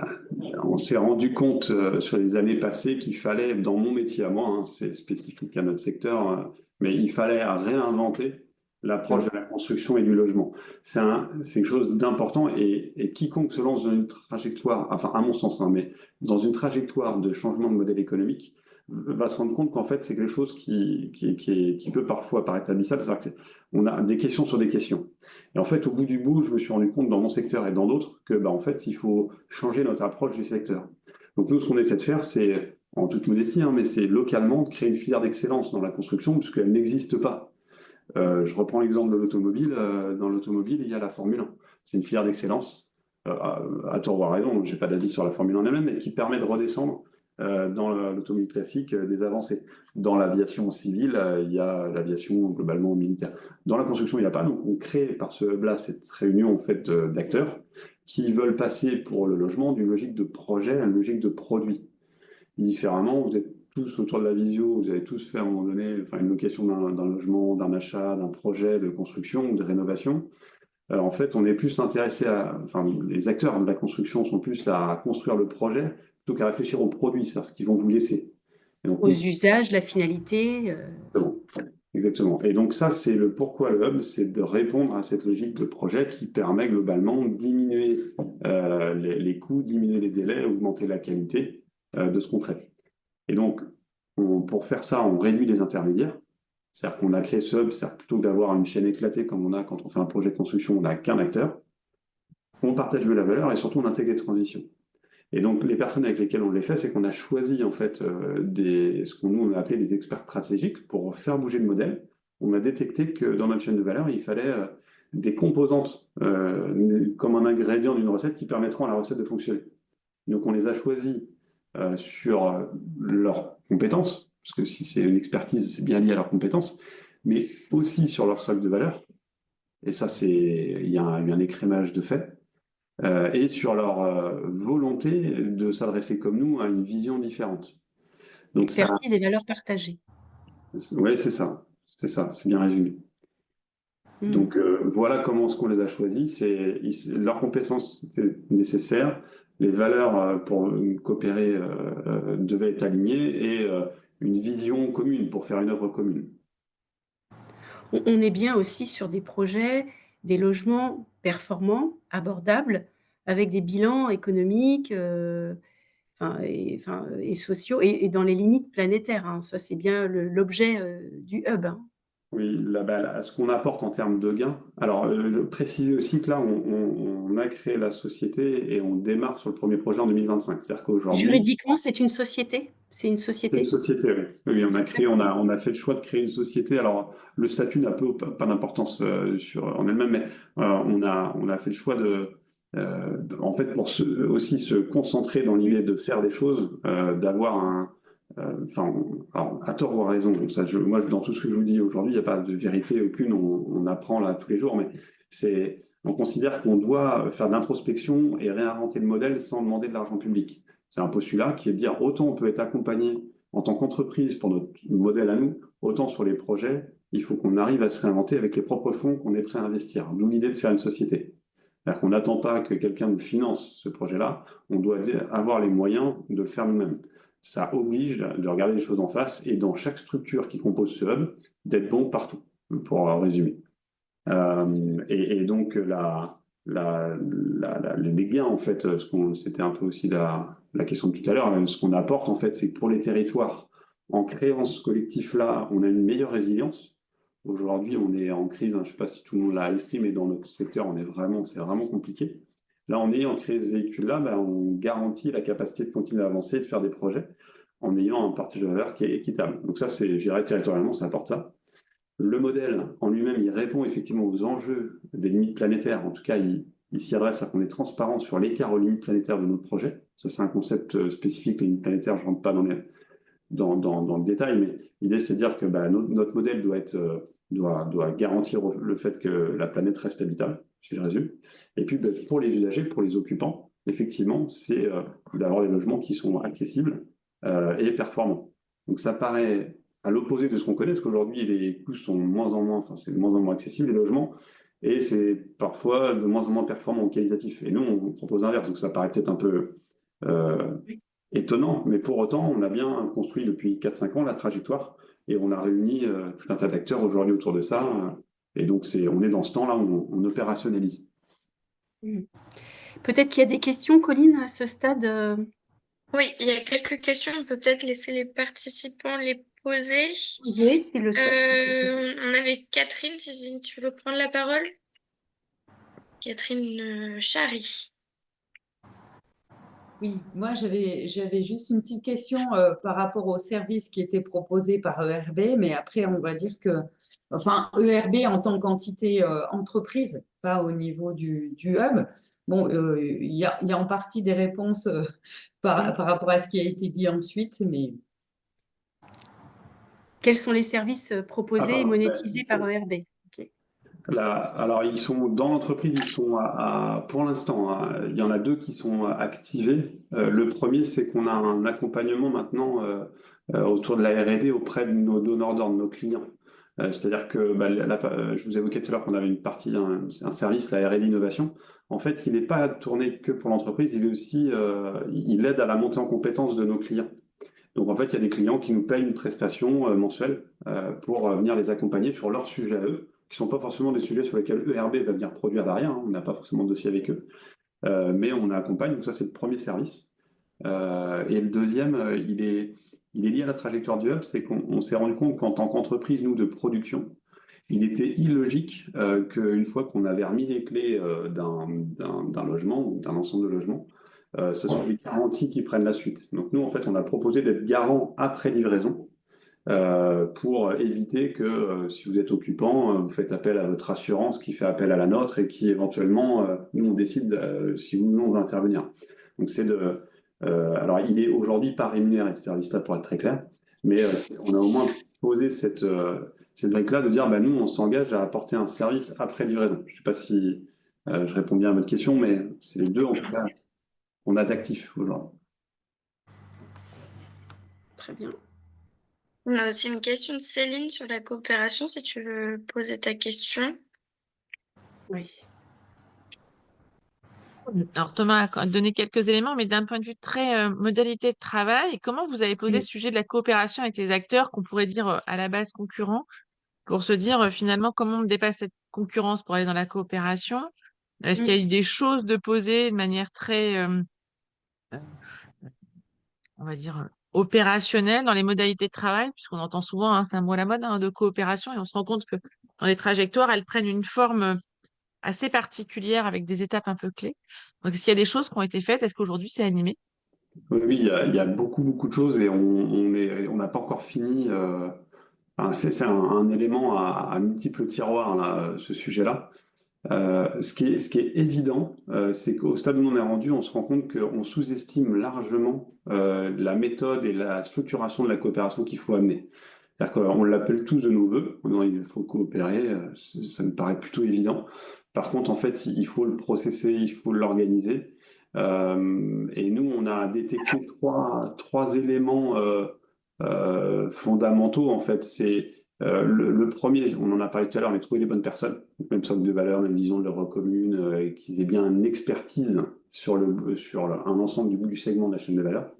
on s'est rendu compte sur les années passées qu'il fallait, dans mon métier à moi, hein, c'est spécifique à notre secteur, mais il fallait réinventer l'approche Mm. de la construction et du logement. C'est quelque chose d'important et quiconque se lance dans une trajectoire, enfin à mon sens, hein, mais dans une trajectoire de changement de modèle économique, va se rendre compte qu'en fait c'est quelque chose qui peut parfois paraître abyssal, c'est-à-dire que on a des questions sur des questions. Et en fait, au bout du bout, je me suis rendu compte dans mon secteur et dans d'autres que, bah, en fait, il faut changer notre approche du secteur. Donc nous, ce qu'on essaie de faire, c'est, en toute modestie, hein, mais c'est localement de créer une filière d'excellence dans la construction, puisqu'elle n'existe pas. Je reprends l'exemple de l'automobile. Dans l'automobile, il y a la Formule 1. C'est une filière d'excellence. À tort ou à raison, je n'ai pas d'avis sur la Formule 1 elle-même, mais qui permet de redescendre dans l'automobile classique des avancées. Dans l'aviation civile, il y a l'aviation globalement militaire. Dans la construction, il n'y a pas. Donc, on crée par ce hub-là cette réunion en fait, d'acteurs qui veulent passer pour le logement d'une logique de projet à une logique de produit. Différemment, vous êtes tous autour de la visio, vous avez tous fait à un moment donné enfin, une location d'un logement, d'un achat, d'un projet de construction ou de rénovation. En fait, on est plus intéressé à, enfin, les acteurs de la construction sont plus à construire le projet plutôt qu'à réfléchir au produit, c'est-à-dire ce qu'ils vont vous laisser. Et donc, Aux nous, usages, la finalité. exactement. Exactement. Et donc ça, c'est le pourquoi le hub, c'est de répondre à cette logique de projet qui permet globalement de diminuer les coûts, diminuer les délais, augmenter la qualité de ce qu'on traite. Et donc, pour faire ça, on réduit les intermédiaires. C'est-à-dire qu'on a créé ce hub, c'est-à-dire plutôt que d'avoir une chaîne éclatée comme on a quand on fait un projet de construction, on n'a qu'un acteur. On partage de la valeur et surtout on intègre les transitions. Et donc, les personnes avec lesquelles on les fait, c'est qu'on a choisi en fait ce qu'on nous on a appelé des experts stratégiques pour faire bouger le modèle. On a détecté que dans notre chaîne de valeur, il fallait des composantes comme un ingrédient d'une recette qui permettront à la recette de fonctionner. Donc, on les a choisis sur leurs compétences, parce que si c'est une expertise, c'est bien lié à leurs compétences, mais aussi sur leur socle de valeur. Et ça, il y a un écrémage de fait et sur leur volonté de s'adresser comme nous à une vision différente. Donc ça, Expertise et valeurs partagées. ouais, c'est ça, c'est bien résumé. Mm. Donc voilà comment ce qu'on les a choisis, leurs compétences étaient nécessaires, les valeurs pour coopérer devaient être alignées et une vision commune pour faire une œuvre commune. On est bien aussi sur des projets, des logements performants, abordables, avec des bilans économiques et sociaux, et dans les limites planétaires, hein. Ça, c'est bien l'objet du hub, hein. Oui, ce qu'on apporte en termes de gains. Alors, préciser aussi que là, on a créé la société et on démarre sur le premier projet en 2025. C'est-à-dire qu'aujourd'hui, Juridiquement, c'est une société? C'est une c'est une société? société, oui. Oui, D'accord. on a fait le choix de créer une société. Alors, le statut n'a pas d'importance en elle-même, mais on a fait le choix en fait, pour aussi se concentrer dans l'idée de faire des choses, d'avoir enfin, alors, à tort ou à raison, ça, moi, dans tout ce que je vous dis aujourd'hui, il n'y a pas de vérité aucune, on apprend là tous les jours, mais on considère qu'on doit faire de l'introspection et réinventer le modèle sans demander de l'argent public. C'est un postulat qui est de dire autant on peut être accompagné en tant qu'entreprise pour notre modèle à nous, autant sur les projets, il faut qu'on arrive à se réinventer avec les propres fonds qu'on est prêt à investir. D'où l'idée de faire une société. C'est-à-dire qu'on n'attend pas que quelqu'un nous finance ce projet-là, on doit avoir les moyens de le faire nous-mêmes. Ça oblige de regarder les choses en face et dans chaque structure qui compose ce hub, d'être bon partout, pour résumer. Et donc, les gains, en fait, c'était un peu aussi la question de tout à l'heure, ce qu'on apporte, en fait, c'est que pour les territoires, en créant ce collectif-là, on a une meilleure résilience. Aujourd'hui, on est en crise, hein, je ne sais pas si tout le monde l'a à l'esprit, mais dans notre secteur, c'est vraiment compliqué. Là, en ayant créé ce véhicule-là, on garantit la capacité de continuer à avancer, de faire des projets, en ayant un partage de valeur qui est équitable. Donc ça, je dirais territorialement, ça apporte ça. Le modèle en lui-même, il répond effectivement aux enjeux des limites planétaires. En tout cas, il s'y adresse à qu'on est transparent sur l'écart aux limites planétaires de notre projet. Ça, c'est un concept spécifique, les limites planétaires, je ne rentre pas dans le détail, mais l'idée, c'est de dire que notre modèle doit garantir le fait que la planète reste habitable, si je résume. Et puis, pour les usagers, pour les occupants, effectivement, c'est d'avoir des logements qui sont accessibles et performants. Donc, ça paraît à l'opposé de ce qu'on connaît, parce qu'aujourd'hui, les coûts sont de moins en moins, enfin, c'est de moins en moins accessible, les logements, et c'est parfois de moins en moins performant ou qualitatif. Et nous, on propose l'inverse, donc ça paraît peut-être un peu euh, étonnant, mais pour autant, on a bien construit depuis 4-5 ans la trajectoire, et on a réuni tout un tas d'acteurs aujourd'hui autour de ça, et donc on est dans ce temps-là où on opérationnalise. Peut-être qu'il y a des questions, Colline, à ce stade. Oui, il y a quelques questions. On peut peut-être laisser les participants les poser. Posées, s'ils le souhaitent. On avait Catherine, si tu veux prendre la parole. Catherine Chary. Oui, moi j'avais juste une petite question par rapport au service qui était proposé par ERB, mais après on va dire que, enfin ERB en tant qu'entité entreprise, pas au niveau du hub. Bon, il y a en partie des réponses par rapport à ce qui a été dit ensuite, mais Quels sont les services proposés et Ah, monétisés par ERB? Ok. alors, ils sont dans l'entreprise, ils sont pour l'instant, il y en a 2 qui sont activés. Le premier, c'est qu'on a un accompagnement maintenant autour de la R&D auprès de nos donneurs d'ordre, nos clients. C'est-à-dire que je vous évoquais tout à l'heure qu'on avait une partie, un service, la R&D innovation. En fait, il n'est pas tourné que pour l'entreprise, il est aussi, il aide à la montée en compétences de nos clients. Donc en fait, il y a des clients qui nous payent une prestation mensuelle pour venir les accompagner sur leurs sujets à eux, qui ne sont pas forcément des sujets sur lesquels ERB va venir produire derrière, hein. On n'a pas forcément de dossier avec eux, mais on accompagne, donc ça c'est le premier service. Et le deuxième, il est lié à la trajectoire du hub, c'est qu'on s'est rendu compte qu'en tant qu'entreprise, nous, de production, il était illogique qu'une fois qu'on avait remis les clés d'un logement ou d'un ensemble de logements, ce sont les garanties qui prennent la suite. Donc nous, en fait, on a proposé d'être garant après livraison pour éviter que si vous êtes occupant, vous faites appel à votre assurance qui fait appel à la nôtre et qui éventuellement, nous, on décide si oui ou non on va intervenir. Donc alors, il est aujourd'hui pas rémunéré, ce service-là, pour être très clair, mais on a au moins posé cette brique-là de dire, bah, nous, on s'engage à apporter un service après livraison. Je ne sais pas si je réponds bien à votre question, mais c'est les deux, en tout cas, qu'on a d'actifs aujourd'hui. Très bien. On a aussi une question de Céline sur la coopération, si tu veux poser ta question. Oui. Alors Thomas a donné quelques éléments, mais d'un point de vue très modalité de travail, comment vous avez posé Oui. ce sujet de la coopération avec les acteurs qu'on pourrait dire à la base concurrents, pour se dire finalement comment on dépasse cette concurrence pour aller dans la coopération? Est-ce qu'il y a eu des choses de poser de manière très, on va dire, opérationnelle dans les modalités de travail, puisqu'on entend souvent, hein, c'est un mot à la mode, hein, de coopération, et on se rend compte que dans les trajectoires, elles prennent une forme assez particulière avec des étapes un peu clés. Donc, est-ce qu'il y a des choses qui ont été faites? Est-ce qu'aujourd'hui, c'est animé? Oui, oui, il y a beaucoup, beaucoup de choses et on n'a pas encore fini. C'est un élément à multiples tiroirs, là, ce sujet-là. Ce qui est évident, c'est qu'au stade où on est rendu, on se rend compte qu'on sous-estime largement la méthode et la structuration de la coopération qu'il faut amener. C'est-à-dire qu'on l'appelle tous de nos voeux, en disant il faut coopérer, ça me paraît plutôt évident. Par contre, en fait, il faut le processer, il faut l'organiser. Et nous, on a détecté trois éléments fondamentaux, en fait. C'est le premier, on en a parlé tout à l'heure, mais trouver les bonnes personnes, donc même socle de valeur, même vision de l'œuvre commune, qui aient bien une expertise sur un ensemble du bout du segment de la chaîne de valeur.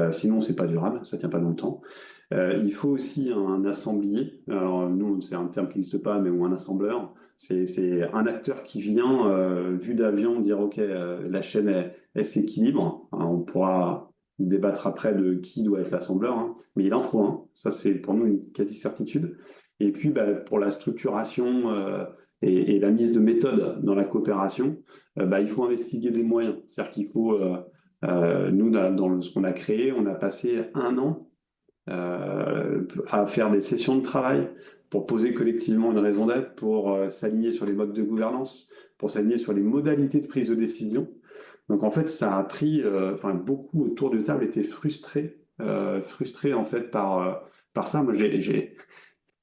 Sinon, c'est pas durable, ça tient pas dans le temps. Il faut aussi un assemblier. Alors, nous, c'est un terme qui n'existe pas, mais ou un assembleur. C'est un acteur qui vient, vu d'avion, dire OK, la chaîne, elle s'équilibre. Hein, on pourra débattre après de qui doit être l'assembleur, hein, mais il en faut un. Ça, c'est pour nous une quasi-certitude. Et puis, bah, pour la structuration et la mise de méthode dans la coopération, il faut investiguer des moyens. C'est-à-dire qu'il faut, nous, dans ce qu'on a créé, on a passé 1 an à faire des sessions de travail pour poser collectivement une raison d'être, pour s'aligner sur les modes de gouvernance, pour s'aligner sur les modalités de prise de décision. Donc en fait, ça a pris, beaucoup autour de table étaient frustrés en fait par ça. Moi,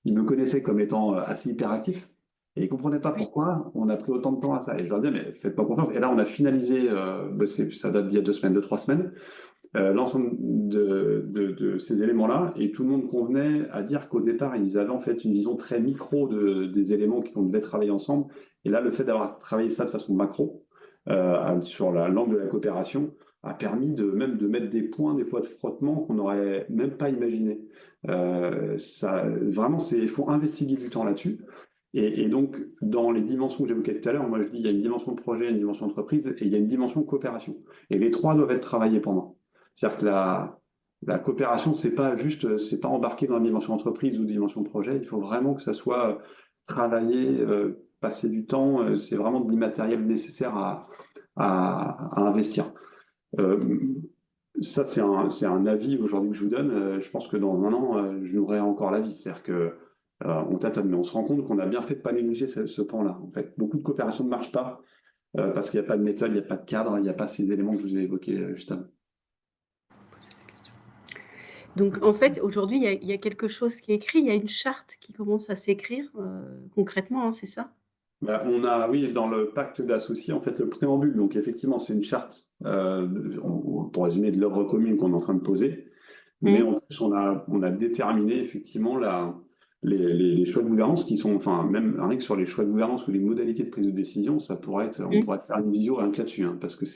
ils me connaissaient comme étant assez hyperactif. Et ils ne comprenaient pas pourquoi on a pris autant de temps à ça. Et je leur disais, mais faites pas confiance. Et là, on a finalisé, ça date d'il y a 2 semaines, 2-3 semaines. l'ensemble de ces éléments-là, et tout le monde convenait à dire qu'au départ, ils avaient en fait une vision très micro des éléments qu'on devait travailler ensemble. Et là, le fait d'avoir travaillé ça de façon macro, sur l'angle de la coopération, a permis même de mettre des points, des fois de frottement, qu'on n'aurait même pas imaginé. Vraiment, il faut investiguer du temps là-dessus. Et donc, dans les dimensions que j'évoquais tout à l'heure, moi je dis il y a une dimension de projet, une dimension d'entreprise et il y a une dimension de coopération. Et les trois doivent être travaillés pendant. C'est-à-dire que la coopération, c'est pas embarqué dans la dimension entreprise ou dimension projet. Il faut vraiment que ça soit travaillé, passer du temps. C'est vraiment de l'immatériel nécessaire à investir. Ça, c'est un avis aujourd'hui que je vous donne. Je pense que dans un an, je n'aurai encore l'avis. C'est-à-dire que on tâtonne, mais on se rend compte qu'on a bien fait de ne pas négliger ce pan-là. En fait, beaucoup de coopérations ne marchent pas parce qu'il n'y a pas de méthode, il n'y a pas de cadre, il n'y a pas ces éléments que je vous ai évoqués juste avant. Donc, en fait, aujourd'hui, il y a quelque chose qui est écrit, il y a une charte qui commence à s'écrire concrètement, hein, c'est ça? Oui, dans le pacte d'associés, en fait, le préambule. Donc, effectivement, c'est une charte, pour résumer, de l'œuvre commune qu'on est en train de poser. Mais en plus, on a déterminé effectivement les choix de gouvernance qui sont, enfin, même rien que sur les choix de gouvernance ou les modalités de prise de décision, on pourrait faire une visio rien que là-dessus, hein, parce que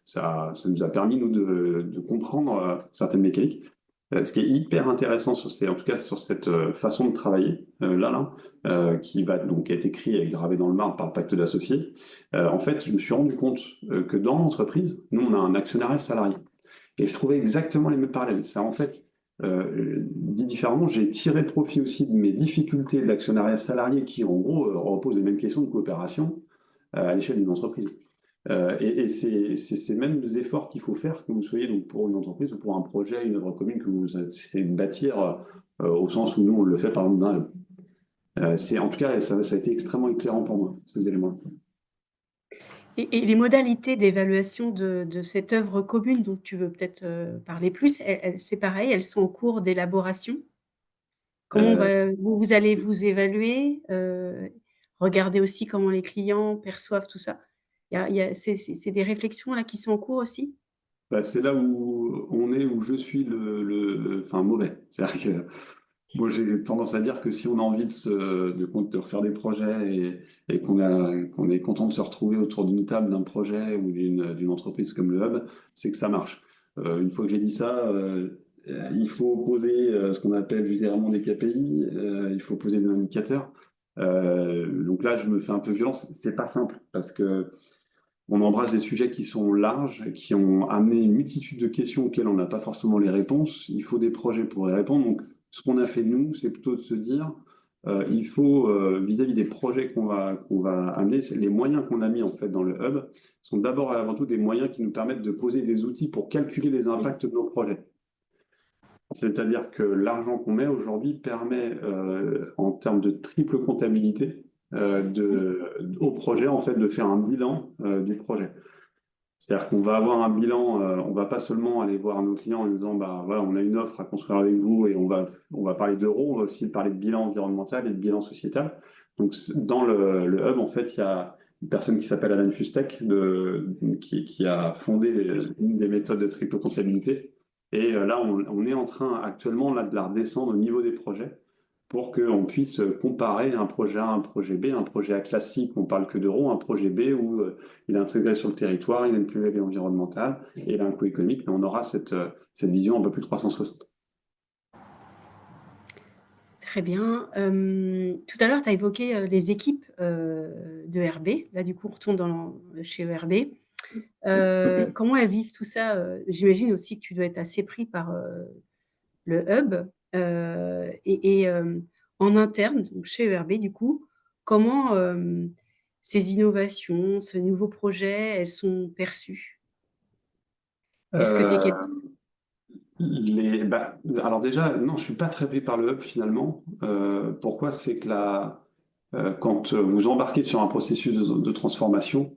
ça nous a permis, nous, de comprendre certaines mécaniques. Ce qui est hyper intéressant, en tout cas sur cette façon de travailler, qui a été écrit et gravé dans le marbre par le pacte d'associés, en fait, je me suis rendu compte que dans l'entreprise, nous, on a un actionnariat salarié. Et je trouvais exactement les mêmes parallèles. Ça, en fait, dit différemment, j'ai tiré profit aussi de mes difficultés de l'actionnariat salarié qui, en gros, repose les mêmes questions de coopération à l'échelle d'une entreprise. Et c'est ces mêmes efforts qu'il faut faire que vous soyez donc pour une entreprise ou pour un projet, une œuvre commune que vous essayez de bâtir au sens où nous, on le fait par exemple en tout cas, ça a été extrêmement éclairant pour moi, ces éléments. Et les modalités d'évaluation de cette œuvre commune dont tu veux peut-être parler plus, c'est pareil, elles sont en cours d'élaboration. Comment vous allez vous évaluer, regarder aussi comment les clients perçoivent tout ça. C'est des réflexions là qui sont en cours aussi? C'est là où où je suis enfin, mauvais. C'est-à-dire que moi, j'ai tendance à dire que si on a envie de refaire des projets et qu'on est content de se retrouver autour d'une table d'un projet ou d'une entreprise comme le Hub, c'est que ça marche. Une fois que j'ai dit ça, il faut poser ce qu'on appelle vulgairement des KPI, il faut poser des indicateurs. Donc là, je me fais un peu violence. C'est pas simple parce que on embrasse des sujets qui sont larges, qui ont amené une multitude de questions auxquelles on n'a pas forcément les réponses. Il faut des projets pour y répondre. Donc, ce qu'on a fait nous, c'est plutôt de se dire, il faut, vis-à-vis des projets qu'on va amener, les moyens qu'on a mis en fait dans le hub sont d'abord et avant tout des moyens qui nous permettent de poser des outils pour calculer les impacts de nos projets. C'est-à-dire que l'argent qu'on met aujourd'hui permet, en termes de triple comptabilité, au projet, en fait, de faire un bilan du projet. C'est-à-dire qu'on va avoir un bilan, on va pas seulement aller voir nos clients en disant, bah voilà, on a une offre à construire avec vous et on va parler d'euros, on va aussi parler de bilan environnemental et de bilan sociétal. Donc, dans le hub, en fait, il y a une personne qui s'appelle Alan Fustek, qui a fondé une des méthodes de triple comptabilité. Et là, on est en train actuellement là, de la redescendre au niveau des projets pour qu'on puisse comparer un projet A, un projet B, un projet A classique, on parle que d'euros, un projet B où il est intégré sur le territoire, il a une plus-value environnementale et il a un coût économique, mais on aura cette vision un peu plus 360. Très bien. Tout à l'heure, tu as évoqué les équipes de RB. Là, du coup, on retourne chez ERB. Comment elles vivent tout ça? J'imagine aussi que tu dois être assez pris par le hub. En interne, donc chez ERB, du coup, comment ces innovations, ce nouveau projet, elles sont perçues? Est-ce que tu es Alors déjà, non, je suis pas très pris par le hub finalement. Pourquoi? C'est que quand vous embarquez sur un processus de transformation,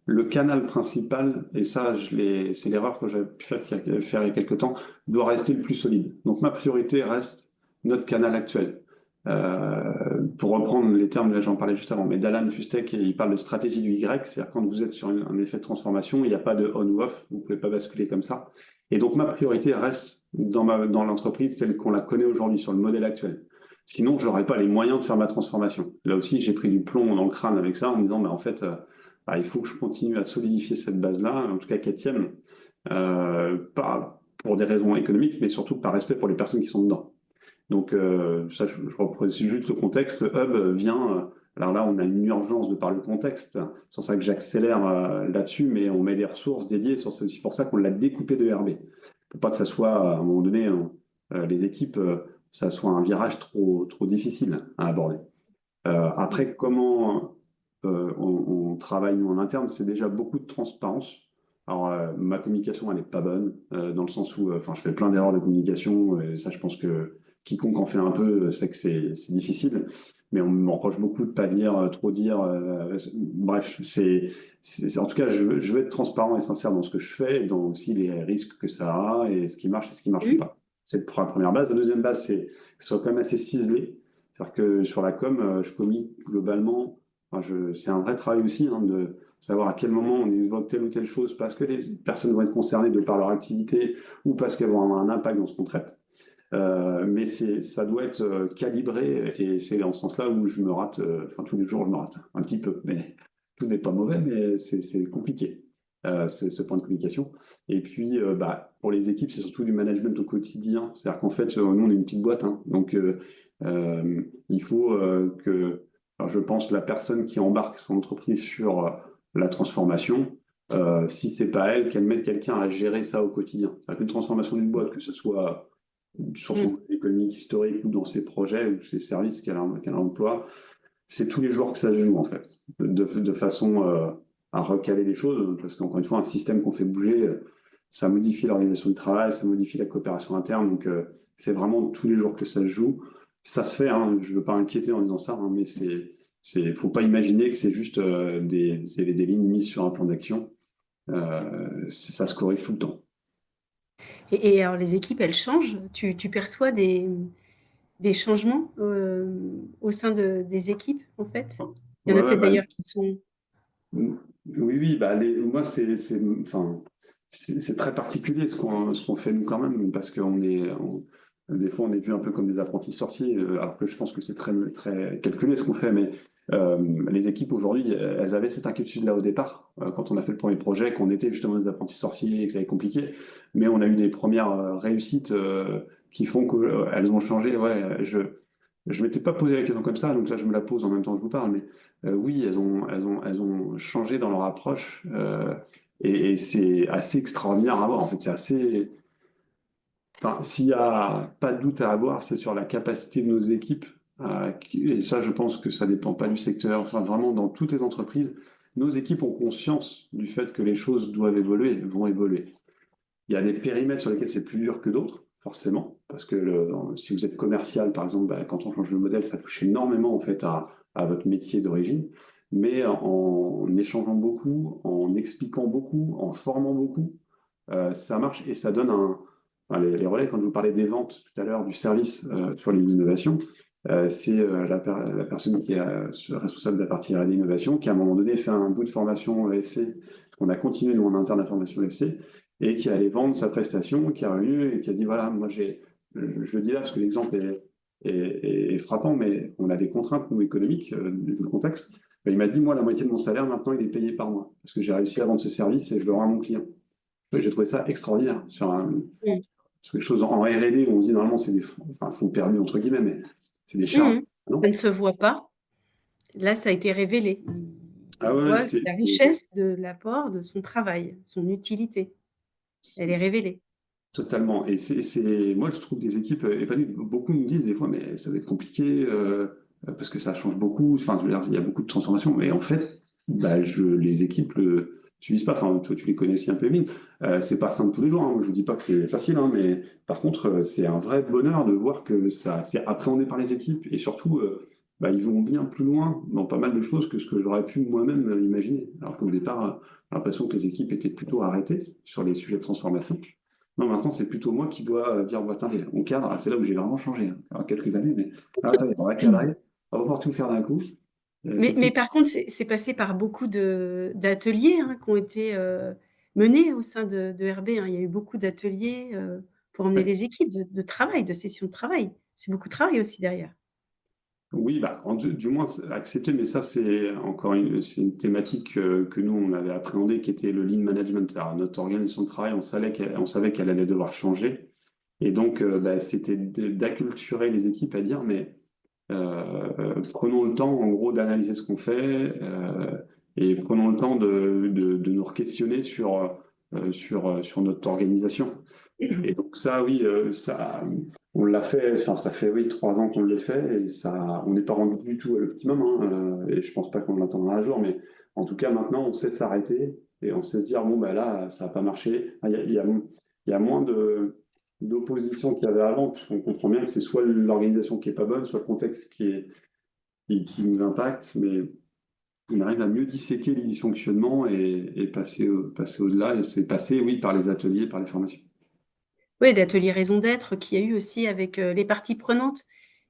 le canal principal, et ça, c'est l'erreur que j'avais pu faire il y a quelques temps, doit rester le plus solide. Donc ma priorité reste notre canal actuel. Pour reprendre les termes, là j'en parlais juste avant, mais d'Alan Fustek, il parle de stratégie du Y, c'est-à-dire quand vous êtes sur un effet de transformation, il n'y a pas de on ou off, vous ne pouvez pas basculer comme ça. Et donc, ma priorité reste dans l'entreprise telle qu'on la connaît aujourd'hui, sur le modèle actuel. Sinon, je n'aurais pas les moyens de faire ma transformation. Là aussi, j'ai pris du plomb dans le crâne avec ça en me disant, en fait, il faut que je continue à solidifier cette base-là, en tout cas qu'elle tienne, pas pour des raisons économiques, mais surtout par respect pour les personnes qui sont dedans. Donc, ça, je reprécise juste le contexte. Le hub vient. Alors là, on a une urgence de par le contexte. C'est pour ça que j'accélère là-dessus, mais on met des ressources dédiées. C'est aussi pour ça qu'on l'a découpé de RB. Pour pas que ça soit, à un moment donné, les équipes, ça soit un virage trop difficile à aborder. Après, comment on travaille nous en interne, c'est déjà beaucoup de transparence. Alors, ma communication, elle n'est pas bonne, dans le sens où je fais plein d'erreurs de communication, et ça, je pense que quiconque en fait un peu sait que c'est difficile, mais on me reproche beaucoup de ne pas dire, trop dire. Bref, en tout cas, je veux être transparent et sincère dans ce que je fais, et dans aussi les risques que ça a, et ce qui marche et ce qui ne marche pas. C'est la première base. La deuxième base, c'est que ce soit quand même assez ciselé. C'est-à-dire que sur la com, je communique globalement. C'est un vrai travail aussi de savoir à quel moment on évoque telle ou telle chose parce que les personnes vont être concernées de par leur activité ou parce qu'elles vont avoir un impact dans ce qu'on traite. Mais ça doit être calibré et c'est dans ce sens-là où je me rate, tous les jours je me rate un petit peu, mais tout n'est pas mauvais, mais c'est compliqué, ce point de communication. Et puis pour les équipes, c'est surtout du management au quotidien. C'est-à-dire qu'en fait, nous on est une petite boîte, donc il faut que, alors je pense, la personne qui embarque son entreprise sur la transformation, si c'est pas elle, qu'elle mette quelqu'un à gérer ça au quotidien. C'est-à-dire qu'une transformation d'une boîte, que ce soit sur son économique historique ou dans ses projets ou ses services qu'elle emploie, c'est tous les jours que ça se joue en fait, de façon à recaler les choses, parce qu'encore une fois, un système qu'on fait bouger, ça modifie l'organisation du travail, ça modifie la coopération interne, donc c'est vraiment tous les jours que ça se joue. Ça se fait, je ne veux pas inquiéter en disant ça, mais faut pas imaginer que c'est juste des lignes mises sur un plan d'action. Ça se corrige tout le temps. Et alors, les équipes, elles changent. Tu perçois des changements au sein des équipes, en fait? Il y en a peut-être d'ailleurs qui sont... Oui, moi, c'est très particulier ce qu'on fait nous quand même, parce qu'on des fois, on est vu un peu comme des apprentis sorciers, alors que je pense que c'est très, très calculé ce qu'on fait, mais les équipes aujourd'hui, elles avaient cette inquiétude-là au départ, quand on a fait le premier projet, qu'on était justement des apprentis sorciers et que ça allait être compliqué, mais on a eu des premières réussites qui font qu'elles ont changé. Ouais, je m'étais pas posé la question comme ça, donc là je me la pose en même temps que je vous parle, mais oui, elles ont changé dans leur approche, et c'est assez extraordinaire à voir. En fait, c'est assez. Enfin, s'il n'y a pas de doute à avoir, c'est sur la capacité de nos équipes, et ça, je pense que ça dépend pas du secteur. Enfin, vraiment, dans toutes les entreprises, nos équipes ont conscience du fait que les choses doivent évoluer, vont évoluer. Il y a des périmètres sur lesquels c'est plus dur que d'autres, forcément, parce que si vous êtes commercial, par exemple, quand on change de modèle, ça touche énormément en fait à votre métier d'origine. Mais en échangeant beaucoup, en expliquant beaucoup, en formant beaucoup, ça marche et ça donne les relais. Quand je vous parlais des ventes tout à l'heure, du service sur les innovations, c'est la personne qui est responsable de la partie R&D innovation qui, à un moment donné, fait un bout de formation FC, qu'on a continué, nous, en interne, la formation FC, et qui allait vendre sa prestation, qui est revenu et qui a dit, voilà, moi, je le dis là parce que l'exemple est frappant, mais on a des contraintes, nous, économiques, vu le contexte. Il m'a dit, moi, la moitié de mon salaire, maintenant, il est payé par mois, parce que j'ai réussi à vendre ce service et je le rends à mon client. J'ai trouvé ça extraordinaire sur quelque chose en R&D où on dit, normalement, c'est des fonds perdus, entre guillemets, mais c'est des charges. Ça ne se voit pas. Là, ça a été révélé. On voit la richesse de l'apport de son travail, son utilité. Elle est révélée. Totalement. Et moi, je trouve des équipes épanouies. Beaucoup nous disent des fois, mais ça va être compliqué parce que ça change beaucoup. Enfin, je veux dire, il y a beaucoup de transformations. Mais en fait, les équipes le subissent pas. Enfin, toi, tu les connais aussi un peu, Émile. C'est pas simple tous les jours. Moi, je vous dis pas que c'est facile, mais par contre, c'est un vrai bonheur de voir que ça, c'est appréhendé par les équipes et surtout, ils vont bien plus loin dans pas mal de choses que ce que j'aurais pu moi-même imaginer. Alors qu'au départ, j'ai l'impression que les équipes étaient plutôt arrêtées sur les sujets de transformation. Non, maintenant, c'est plutôt moi qui dois dire, attendez, on cadre, c'est là où j'ai vraiment changé, il y a quelques années, mais attendez, on va cadrer, on va pouvoir tout faire d'un coup. Mais par contre, c'est passé par beaucoup d'ateliers qui ont été menée au sein de RB, hein. Il y a eu beaucoup d'ateliers pour emmener Ouais. les équipes de travail, de sessions de travail. C'est beaucoup de travail aussi derrière. Oui, bah, du moins accepter, mais ça c'est une thématique que nous on avait appréhendée, qui était le lean management. Alors, notre organisation de travail, on savait qu'elle allait devoir changer, et donc bah, c'était d'acculturer les équipes à dire, mais prenons le temps en gros d'analyser ce qu'on fait, et prenons le temps de nous re-questionner sur notre organisation. Et donc ça, oui, on l'a fait, enfin ça fait oui 3 ans qu'on le fait et ça, on n'est pas rendu du tout à l'optimum, hein, et je pense pas qu'on l'atteindra un jour, mais en tout cas maintenant on sait s'arrêter et on sait se dire bon bah là ça n'a pas marché. Il y a moins d'opposition qu'il y avait avant puisqu'on comprend bien que c'est soit l'organisation qui est pas bonne, soit le contexte qui nous impacte, mais on arrive à mieux disséquer les dysfonctionnements et passer au-delà, et c'est passé oui par les ateliers, par les formations. Oui, l'atelier raison d'être qu'il y a eu aussi avec les parties prenantes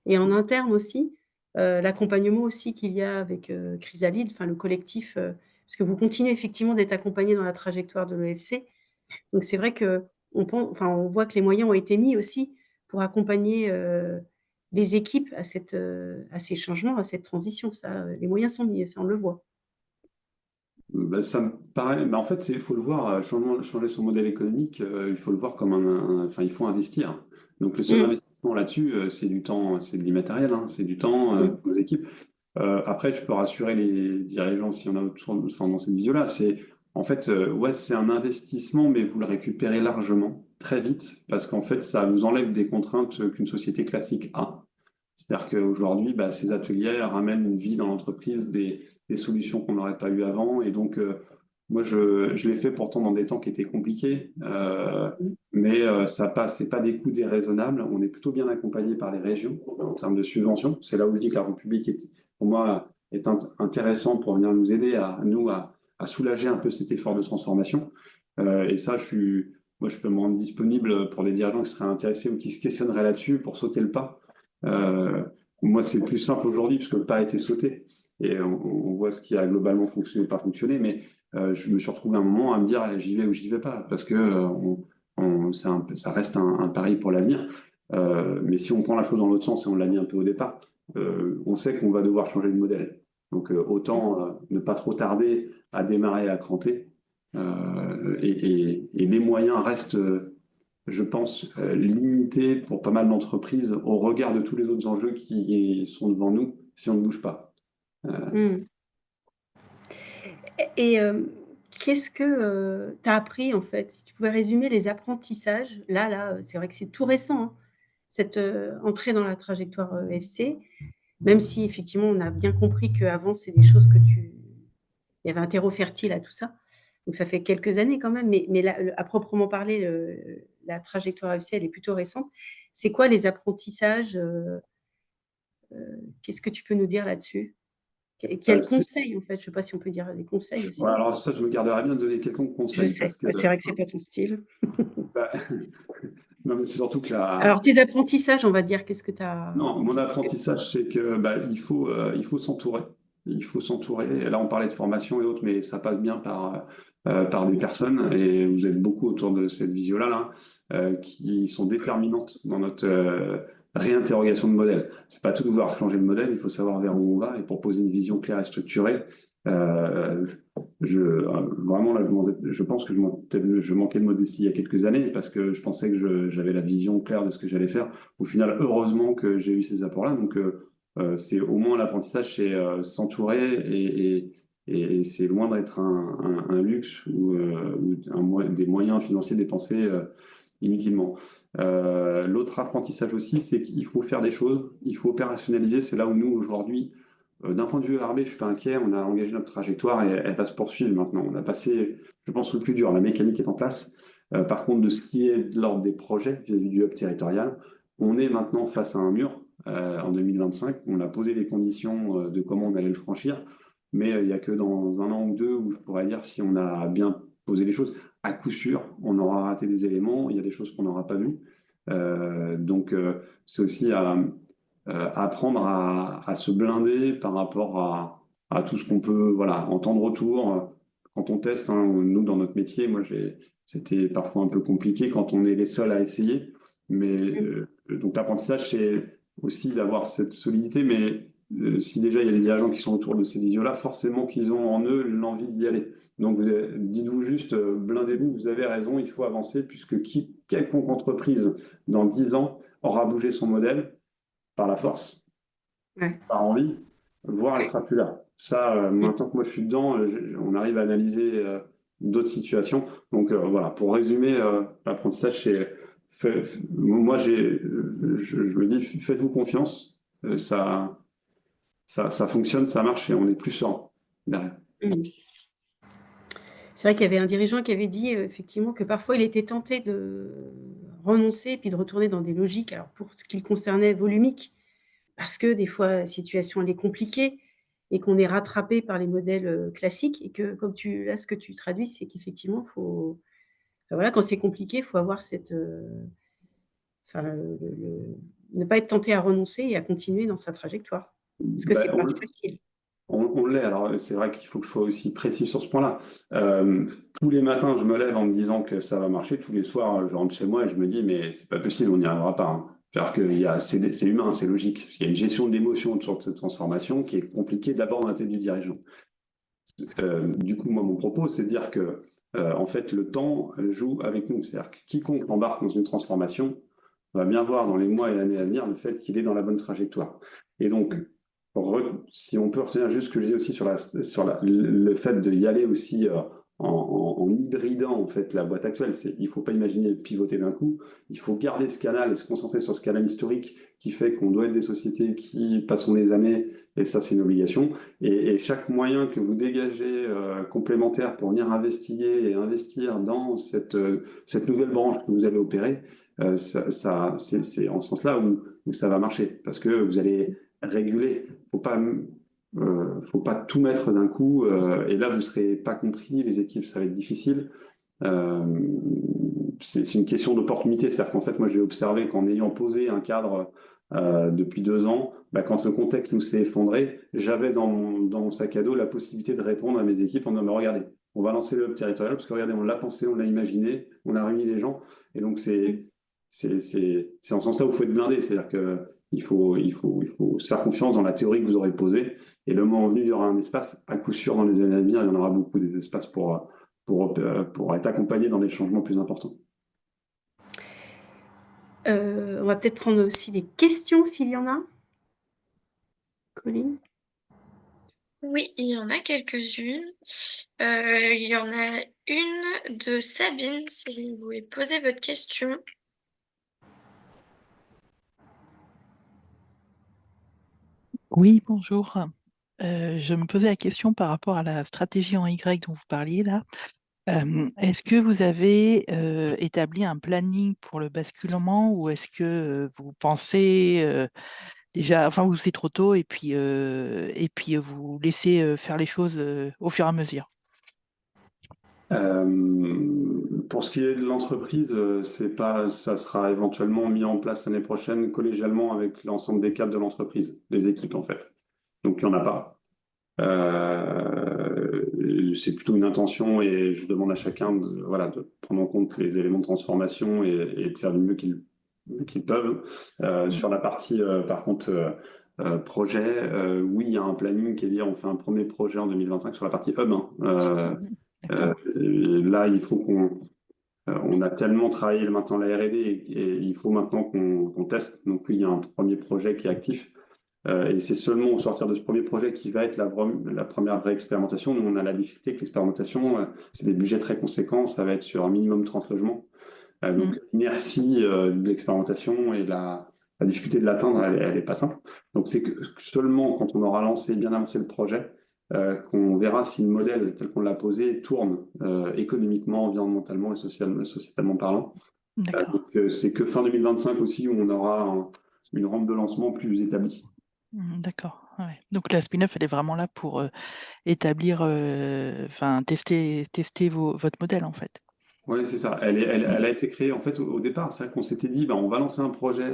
et en interne aussi, l'accompagnement aussi qu'il y a avec Chrysalide, enfin le collectif, parce que vous continuez effectivement d'être accompagné dans la trajectoire de l'EFC. Donc c'est vrai on voit que les moyens ont été mis aussi pour accompagner les équipes à ces changements, à cette transition. Ça, les moyens sont mis, ça on le voit. Bah, ça me paraît, mais en fait, il faut le voir, changer son modèle économique, il faut le voir comme enfin, il faut investir. Donc, le seul Mmh, investissement là-dessus, c'est du temps, c'est de l'immatériel, hein, c'est du temps mmh, pour nos équipes. Après, je peux rassurer les dirigeants s'il y en a autour, enfin, dans cette vision-là. En fait, ouais, c'est un investissement, mais vous le récupérez largement, très vite, parce qu'en fait, ça vous enlève des contraintes qu'une société classique a. C'est-à-dire qu'aujourd'hui, bah, ces ateliers ramènent une vie dans l'entreprise, des solutions qu'on n'aurait pas eues avant. Et donc, moi, je l'ai fait pourtant dans des temps qui étaient compliqués, mmh. mais ça passe, c'est pas des coûts déraisonnables. On est plutôt bien accompagné par les régions en termes de subventions. C'est là où je dis que la République est, pour moi, est intéressant pour venir nous aider à soulager un peu cet effort de transformation. Et ça, moi, je peux me rendre disponible pour des dirigeants qui seraient intéressés ou qui se questionneraient là-dessus pour sauter le pas. Euh, Moi, c'est plus simple aujourd'hui puisque le pas a été sauté. Et on voit ce qui a globalement fonctionné, pas fonctionné. Mais je me suis retrouvé un moment à me dire j'y vais ou j'y vais pas. Parce que ça reste un pari pour l'avenir. Mais si on prend la chose dans l'autre sens, et on l'a dit un peu au départ, on sait qu'on va devoir changer de modèle. Donc autant ne pas trop tarder à démarrer, à cranter. Et les moyens restent je pense, limité pour pas mal d'entreprises au regard de tous les autres enjeux qui sont devant nous si on ne bouge pas. Mmh. Et qu'est-ce que tu as appris en fait? Si tu pouvais résumer les apprentissages, là, c'est vrai que c'est tout récent, hein, cette entrée dans la trajectoire EFC, même si effectivement on a bien compris qu'avant c'est des choses il y avait un terreau fertile à tout ça. Donc ça fait quelques années quand même, mais là, à proprement parler, la trajectoire EFC, elle est plutôt récente. C'est quoi les apprentissages? Qu'est-ce que tu peux nous dire là-dessus? Quels C'est- conseils en fait? Je ne sais pas si on peut dire des conseils ouais, aussi. alors ça, je me garderai bien de donner quelconque Je conseil sais, parce que ouais, c'est vrai que c'est pas ton style. bah, non, mais c'est surtout que Alors tes apprentissages, on va dire, qu'est-ce que tu as non, mon apprentissage, c'est que bah, il faut s'entourer. Il faut s'entourer. Là, on parlait de formation et autres, mais ça passe bien par des personnes, et vous êtes beaucoup autour de cette visio-là, là, qui sont déterminantes dans notre réinterrogation de modèle. C'est pas tout de vouloir changer le modèle, il faut savoir vers où on va, et pour poser une vision claire et structurée. Euh, Vraiment, là, je pense que je manquais de modestie il y a quelques années parce que je pensais que j'avais la vision claire de ce que j'allais faire. Au final, heureusement que j'ai eu ces apports-là. Donc, c'est au moins l'apprentissage, c'est s'entourer, et c'est loin d'être un luxe ou des moyens financiers dépensés inutilement. L'autre apprentissage aussi, c'est qu'il faut faire des choses, il faut opérationnaliser. C'est là où nous, aujourd'hui, d'un point de vue ERB, je suis pas inquiet. On a engagé notre trajectoire et elle va se poursuivre maintenant. On a passé, je pense, le plus dur. La mécanique est en place. Par contre, de ce qui est de l'ordre des projets vis-à-vis du hub territorial, on est maintenant face à un mur en 2025. On a posé les conditions de comment on allait le franchir, mais il n'y a que dans un an ou deux où je pourrais dire si on a bien posé les choses. À coup sûr, on aura raté des éléments. Il y a des choses qu'on n'aura pas vues. Donc, c'est aussi apprendre à se blinder par rapport à tout ce qu'on peut voilà, entendre autour, quand on teste, hein, nous, dans notre métier, c'était parfois un peu compliqué quand on est les seuls à essayer. Mais donc l'apprentissage, c'est aussi d'avoir cette solidité. Mais si déjà il y a des dirigeants qui sont autour de ces vidéos-là, forcément qu'ils ont en eux l'envie d'y aller. Donc dites-vous juste, blindez-vous, vous avez raison, il faut avancer, puisque quelconque entreprise dans 10 ans aura bougé son modèle par la force, Ouais. par envie, voire elle sera plus là. Ça, maintenant que moi je suis dedans, on arrive à analyser d'autres situations. Donc voilà, pour résumer, l'apprentissage, moi je me dis, faites-vous confiance, ça fonctionne, ça marche et on est plus serein derrière. C'est vrai qu'il y avait un dirigeant qui avait dit effectivement que parfois il était tenté de renoncer et puis de retourner dans des logiques, alors pour ce qui le concernait volumique, parce que des fois la situation elle est compliquée et qu'on est rattrapé par les modèles classiques et que comme là ce que tu traduis, c'est qu'effectivement faut, enfin, voilà, quand c'est compliqué, il faut avoir cette, enfin, ne pas être tenté à renoncer et à continuer dans sa trajectoire, parce que Ben, c'est pas facile. on l'est. Alors, c'est vrai qu'il faut que je sois aussi précis sur ce point-là. Tous les matins, je me lève en me disant que ça va marcher. Tous les soirs, je rentre chez moi et je me dis, mais c'est pas possible, on n'y arrivera pas, hein. C'est-à-dire que c'est humain, c'est logique. Il y a une gestion de l'émotion autour de cette transformation qui est compliquée d'abord dans la tête du dirigeant. Du coup, moi, mon propos, c'est de dire que, en fait, le temps joue avec nous. C'est-à-dire que quiconque embarque dans une transformation va bien voir dans les mois et années à venir le fait qu'il est dans la bonne trajectoire. Et donc, si on peut retenir juste ce que je disais aussi sur le fait d'y aller aussi en hybridant en fait la boîte actuelle, il ne faut pas imaginer pivoter d'un coup, il faut garder ce canal et se concentrer sur ce canal historique qui fait qu'on doit être des sociétés qui passons des années, et ça c'est une obligation, et chaque moyen que vous dégagez complémentaire pour venir investiguer et investir dans cette nouvelle branche que vous allez opérer, c'est en ce sens-là où ça va marcher, parce que vous allez réguler. Faut pas tout mettre d'un coup, et là vous serez pas compris, les équipes ça va être difficile. C'est une question d'opportunité, c'est-à-dire qu'en fait moi j'ai observé qu'en ayant posé un cadre depuis 2 ans, quand le contexte nous s'est effondré, j'avais dans mon sac à dos la possibilité de répondre à mes équipes en disant, mais regardez, on va lancer le hub territorial parce que regardez, on l'a pensé, on l'a imaginé, on a réuni les gens, et donc c'est en ce sens-là où il faut être blindé, c'est-à-dire que il faut se faire confiance dans la théorie que vous aurez posée. Et le moment venu, il y aura un espace. À coup sûr, dans les années à venir, il y en aura beaucoup des espaces pour être accompagné dans des changements plus importants. On va peut-être prendre aussi des questions s'il y en a. Colline? Oui, il y en a quelques-unes. Il y en a une de Sabine, si vous voulez poser votre question. Oui, bonjour. Je me posais la question par rapport à la stratégie en Y dont vous parliez là. Est-ce que vous avez établi un planning pour le basculement ou est-ce que vous pensez déjà, enfin vous c'est trop tôt et puis vous laissez faire les choses au fur et à mesure? Pour ce qui est de l'entreprise, ça sera éventuellement mis en place l'année prochaine collégialement avec l'ensemble des cadres de l'entreprise, des équipes en fait. Donc il n'y en a pas. C'est plutôt une intention et je demande à chacun de prendre en compte les éléments de transformation et de faire du mieux qu'ils peuvent. Sur la partie, par contre, projet, oui, il y a un planning qui est dire on fait un premier projet en 2025 sur la partie hub, hein. D'accord. Là, il faut on a tellement travaillé maintenant la R&D et il faut maintenant qu'on teste. Donc oui, il y a un premier projet qui est actif. Et c'est seulement au sortir de ce premier projet qui va être la première vraie expérimentation. Nous, on a la difficulté que l'expérimentation, c'est des budgets très conséquents. Ça va être sur un minimum 30 logements. Donc, l'inertie de l'expérimentation et la difficulté de l'atteindre, elle est pas simple. Donc, c'est que seulement quand on aura bien avancé le projet, qu'on verra si le modèle tel qu'on l'a posé tourne économiquement, environnementalement et sociétalement parlant. D'accord. Donc, c'est que fin 2025 aussi où on aura une rampe de lancement plus établie. D'accord. Ouais. Donc la spin-off, elle est vraiment là pour établir, tester votre modèle en fait. Oui, c'est ça. Elle a été créée en fait au départ. C'est vrai qu'on s'était dit, on va lancer un projet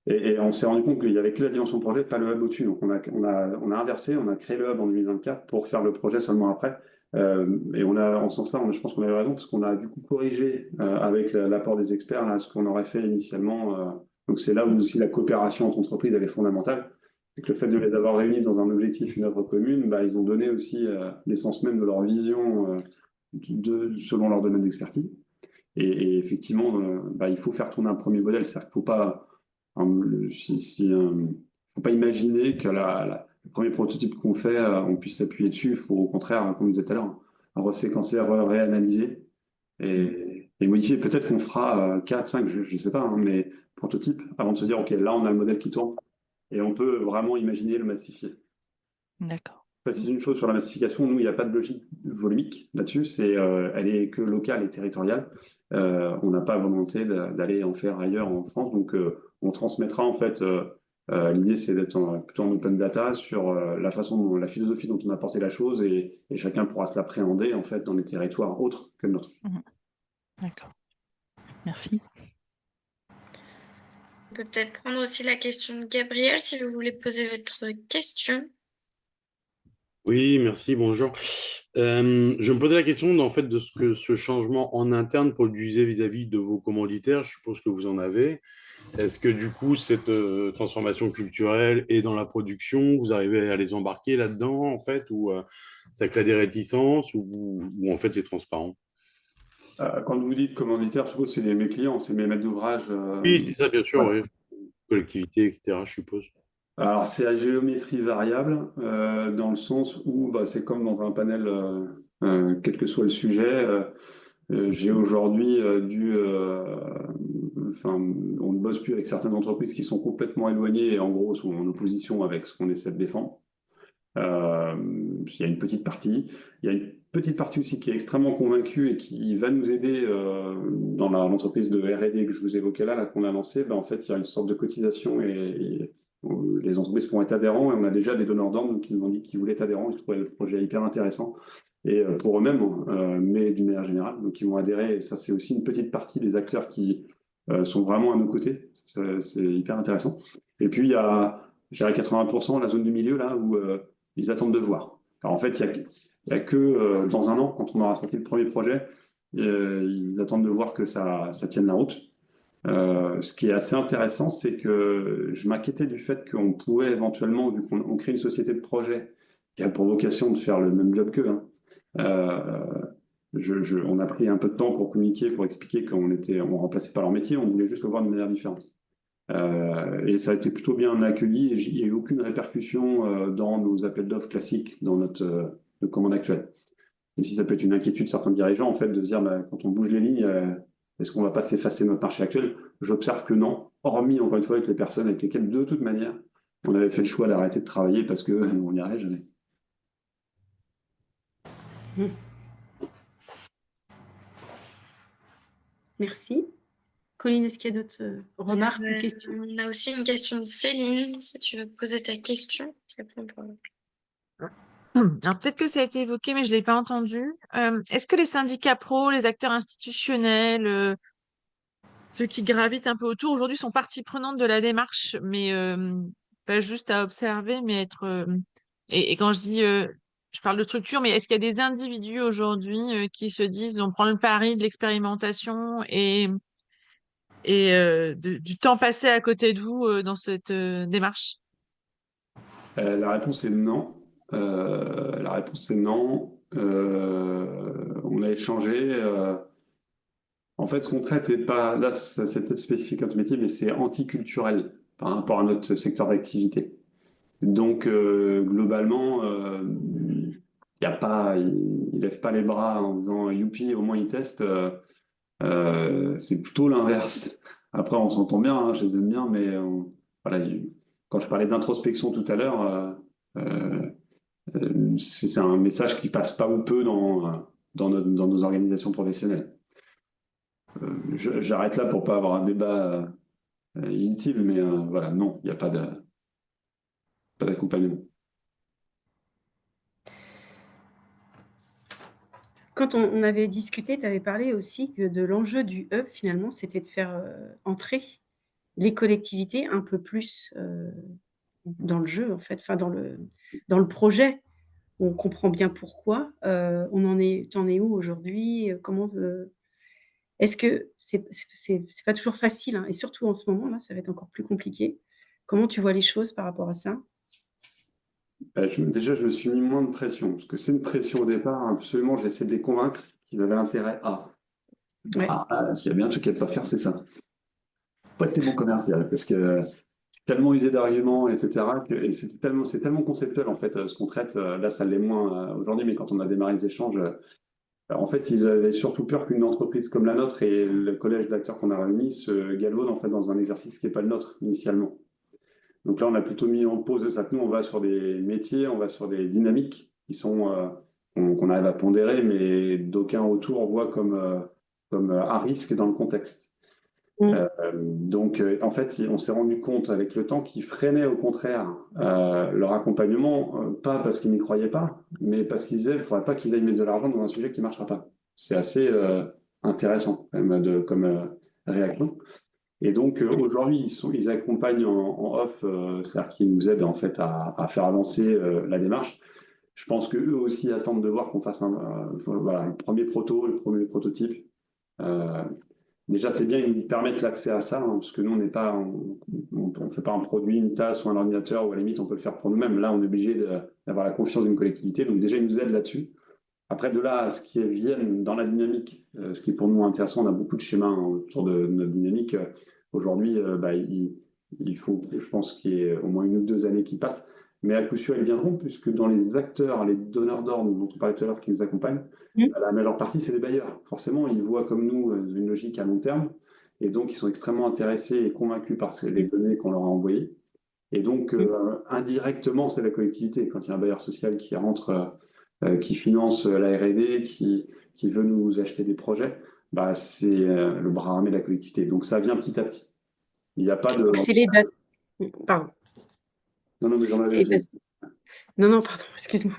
et on s'est rendu compte qu'il n'y avait que la dimension projet, pas le hub au-dessus. Donc on a inversé, on a créé le hub en 2024 pour faire le projet seulement après. Et en ce sens-là, je pense qu'on avait raison parce qu'on a du coup corrigé avec l'apport des experts là, ce qu'on aurait fait initialement. Donc c'est là où aussi la coopération entre entreprises elle est fondamentale. C'est que le fait de les avoir réunis dans un objectif, une œuvre commune, bah, ils ont donné aussi l'essence même de leur vision selon leur domaine d'expertise. Et effectivement, bah, il faut faire tourner un premier modèle. C'est-à-dire qu'il ne faut pas, faut pas imaginer que le premier prototype qu'on fait, on puisse s'appuyer dessus. Il faut au contraire, comme on disait tout à l'heure, reséquencer, réanalyser et modifier. Peut-être qu'on fera 4, 5, je ne sais pas, hein, mais prototypes avant de se dire, OK, là, on a le modèle qui tourne et on peut vraiment imaginer le massifier. D'accord. Je précise une chose sur la massification, nous, il n'y a pas de logique volumique là-dessus, elle est que locale et territoriale. On n'a pas volonté d'aller en faire ailleurs en France, donc on transmettra en fait. L'idée, c'est d'être plutôt en open data sur la philosophie dont on a porté la chose et chacun pourra se l'appréhender en fait dans les territoires autres que le nôtre. D'accord. Merci. On peut peut-être prendre aussi la question de Gabriel si vous voulez poser votre question. Oui, merci, bonjour. Je me posais la question en fait de ce que ce changement en interne produisait vis-à-vis de vos commanditaires. Je suppose que vous en avez. Est-ce que du coup, cette transformation culturelle est dans la production, vous arrivez à les embarquer là-dedans en fait, ou ça crée des réticences, ou en fait c'est transparent? Quand vous dites commanditaire, je suppose que c'est mes clients, c'est mes maîtres d'ouvrage. Oui, c'est ça, bien sûr, Ouais. oui. Collectivité, etc., je suppose. Alors, c'est à géométrie variable, dans le sens où bah, c'est comme dans un panel, quel que soit le sujet. J'ai aujourd'hui enfin, on ne bosse plus avec certaines entreprises qui sont complètement éloignées et en gros sont en opposition avec ce qu'on essaie de défendre. Il y a une petite partie. Il y a une petite partie aussi qui est extrêmement convaincue et qui va nous aider dans l'entreprise de R&D que je vous évoquais là qu'on a lancée. Ben, en fait, il y a une sorte de cotisation et les entreprises pourront être adhérents et on a déjà des donneurs d'ordre qui nous ont dit qu'ils voulaient être adhérents. Ils trouvaient le projet hyper intéressant et pour eux-mêmes, mais d'une manière générale. Donc, ils vont adhérer et ça, c'est aussi une petite partie des acteurs qui sont vraiment à nos côtés. C'est hyper intéressant. Et puis, il y a, je dirais 80% la zone du milieu là où ils attendent de voir. Alors en fait, il y a que dans un an, quand on aura sorti le premier projet, ils attendent de voir que ça tienne la route. Ce qui est assez intéressant, c'est que je m'inquiétais du fait qu'on pouvait éventuellement, vu qu'on crée une société de projet qui a pour vocation de faire le même job qu'eux, hein, on a pris un peu de temps pour communiquer, pour expliquer on remplaçait pas leur métier, on voulait juste le voir de manière différente. Et ça a été plutôt bien accueilli et il n'y a eu aucune répercussion dans nos appels d'offres classiques, dans notre commande actuelle. Même si ça peut être une inquiétude de certains dirigeants, en fait, de se dire, bah, quand on bouge les lignes, est-ce qu'on ne va pas s'effacer notre marché actuel? J'observe que non, hormis, encore une fois, avec les personnes avec lesquelles, de toute manière, on avait fait le choix d'arrêter de travailler parce qu'on n'y arrivait jamais. Merci. Colline, est-ce qu'il y a d'autres remarques ou questions? On a aussi une question de Céline, si tu veux poser ta question. Alors peut-être que ça a été évoqué, mais je ne l'ai pas entendu. Est-ce que les syndicats pro, les acteurs institutionnels, ceux qui gravitent un peu autour, aujourd'hui sont partie prenante de la démarche, mais pas juste à observer, mais être... Et quand je dis... je parle de structure, mais est-ce qu'il y a des individus aujourd'hui qui se disent on prend le pari de l'expérimentation et du temps passé à côté de vous dans cette démarche? La réponse est non. La réponse est non. On a échangé. En fait, ce qu'on traite n'est pas, là, c'est peut-être spécifique à notre métier, mais c'est anticulturel par rapport à notre secteur d'activité. Donc, globalement, y a pas, ils lèvent pas les bras en disant youpi, au moins ils testent. C'est plutôt l'inverse. Après, on s'entend bien, hein, je les aime bien, mais voilà, quand je parlais d'introspection tout à l'heure, c'est un message qui passe pas ou peu dans nos organisations professionnelles. J'arrête là pour pas avoir un débat inutile, mais voilà, non, il n'y a pas d'accompagnement. Quand on avait discuté, tu avais parlé aussi que de l'enjeu du hub, finalement, c'était de faire entrer les collectivités un peu plus dans le jeu, en fait, enfin dans le projet. on comprend bien pourquoi. Tu en es où aujourd'hui? Comment, est-ce que c'est pas toujours facile, hein, et surtout en ce moment là, ça va être encore plus compliqué. Comment tu vois les choses par rapport à ça? Déjà, je me suis mis moins de pression, parce que c'est une pression au départ. Absolument, j'ai essayé de les convaincre qu'ils avaient intérêt à. Ouais. S'il y a bien un truc à ne pas faire, c'est ça. Pas être bon commercial, parce que tellement usé d'arguments, etc. Et c'est tellement conceptuel, en fait, ce qu'on traite. Là, ça l'est moins aujourd'hui, mais quand on a démarré les échanges, en fait, ils avaient surtout peur qu'une entreprise comme la nôtre et le collège d'acteurs qu'on a réunis se galvaudent en fait, dans un exercice qui n'est pas le nôtre initialement. Donc là, on a plutôt mis en pause ça, que nous, on va sur des métiers, on va sur des dynamiques qui sont qu'on arrive à pondérer, mais d'aucuns autour voient comme à risque dans le contexte. Mmh. Donc, en fait, on s'est rendu compte avec le temps qu'ils freinaient au contraire leur accompagnement, pas parce qu'ils n'y croyaient pas, mais parce qu'ils disaient qu'il ne faudrait pas qu'ils aillent mettre de l'argent dans un sujet qui ne marchera pas. C'est assez intéressant quand même, comme réaction. Et donc, aujourd'hui, ils accompagnent en off, c'est-à-dire qu'ils nous aident en fait à faire avancer la démarche. Je pense qu'eux aussi attendent de voir qu'on fasse voilà, un premier le premier prototype. Euh, Déjà, c'est bien, ils nous permettent l'accès à ça, hein, parce que nous, on n'est pas, on fait pas un produit, une tasse ou un ordinateur, ou à la limite, on peut le faire pour nous-mêmes. Là, on est obligé d'avoir la confiance d'une collectivité. Donc, déjà, ils nous aident là-dessus. Après, de là à ce qui vienne dans la dynamique, ce qui est pour nous intéressant, on a beaucoup de schémas autour de notre dynamique. Aujourd'hui, il faut, je pense, qu'il y ait au moins 1 ou 2 années qui passent. Mais à coup sûr, ils viendront, puisque dans les acteurs, les donneurs d'ordre dont on parlait tout à l'heure qui nous accompagnent, Mmh. la majeure partie, c'est des bailleurs. Forcément, ils voient comme nous une logique à long terme. Et donc, ils sont extrêmement intéressés et convaincus par les données qu'on leur a envoyées. Et donc, Mmh. indirectement, c'est la collectivité. Quand il y a un bailleur social qui rentre, qui finance la R&D, qui veut nous acheter des projets, bah, c'est le bras armé de la collectivité. Donc, ça vient petit à petit. Il n'y a pas de... Donc c'est les dates. Pardon. Non, non, mais j'en avais... C'est parce non, pardon, excuse-moi.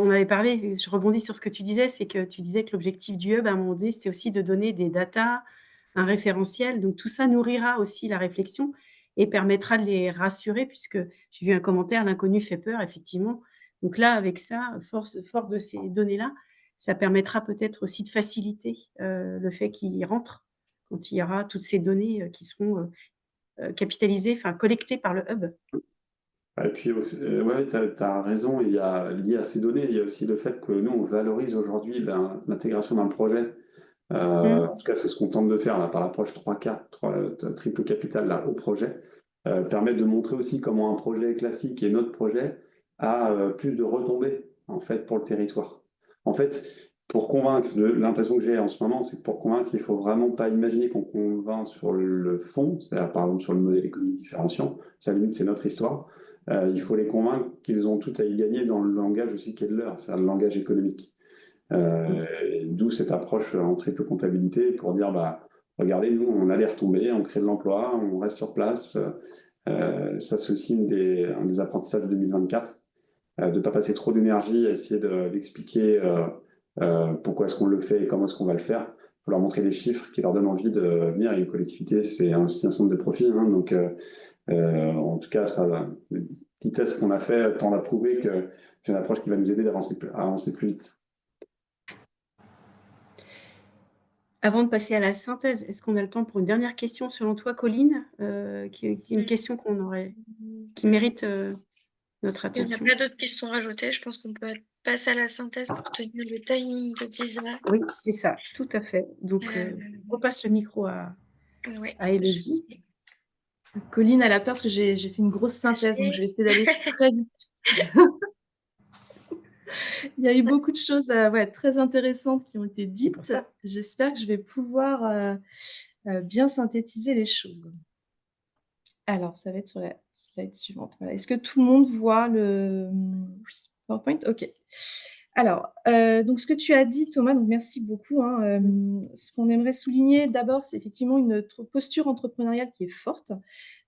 On avait parlé, je rebondis sur ce que tu disais, c'est que tu disais que l'objectif du hub, à un moment donné, c'était aussi de donner des datas, un référentiel. Donc tout ça nourrira aussi la réflexion et permettra de les rassurer, puisque j'ai vu un commentaire, l'inconnu fait peur, effectivement. Donc là, avec ça, fort de ces données-là, ça permettra peut-être aussi de faciliter le fait qu'ils rentrent quand il y aura toutes ces données qui seront capitalisées, enfin collectées par le hub. Et puis, ouais, tu as raison, il y a, lié à ces données, il y a aussi le fait que nous, on valorise aujourd'hui l'intégration d'un projet. Mmh. En tout cas, c'est ce qu'on tente de faire là, par l'approche 3K, triple capital là, au projet, permet de montrer aussi comment un projet classique et notre projet a plus de retombées en fait, pour le territoire. En fait, pour convaincre, l'impression que j'ai en ce moment, c'est que pour convaincre, il ne faut vraiment pas imaginer qu'on convainc sur le fond, c'est-à-dire par exemple sur le modèle économique différenciant, ça limite, c'est notre histoire. Il faut les convaincre qu'ils ont tout à y gagner dans le langage aussi qui est le leur, c'est-à-dire le langage économique. D'où cette approche en triple comptabilité pour dire, bah, regardez, nous, on a les retombées, on crée de l'emploi, on reste sur place. Ça, c'est aussi un des apprentissages de 2024, de ne pas passer trop d'énergie à essayer d'expliquer pourquoi est-ce qu'on le fait et comment est-ce qu'on va le faire. Il faut leur montrer des chiffres qui leur donnent envie de venir. Et une collectivité, c'est aussi un centre de profit. Hein, donc, en tout cas, le petit test qu'on a fait tend à prouver que c'est une approche qui va nous aider à avancer plus vite. Avant de passer à la synthèse, est-ce qu'on a le temps pour une dernière question selon toi, Colline, qui est une question qui mérite notre Il n'y a attention? pas d'autres questions rajoutées. Je pense qu'on peut passer à la synthèse pour tenir le timing de 10 heures. Oui, c'est ça, tout à fait. Donc, on passe le micro à Ouais. Élodie. Colline, elle a peur parce que j'ai fait une grosse synthèse, donc je vais essayer d'aller très vite. Il y a eu beaucoup de choses très intéressantes qui ont été dites. J'espère que je vais pouvoir bien synthétiser les choses. Alors, ça va être sur la slide suivante. Voilà. Est-ce que tout le monde voit le PowerPoint? OK. Alors, donc ce que tu as dit, Thomas, donc merci beaucoup, hein. Ce qu'on aimerait souligner d'abord, c'est effectivement une posture entrepreneuriale qui est forte,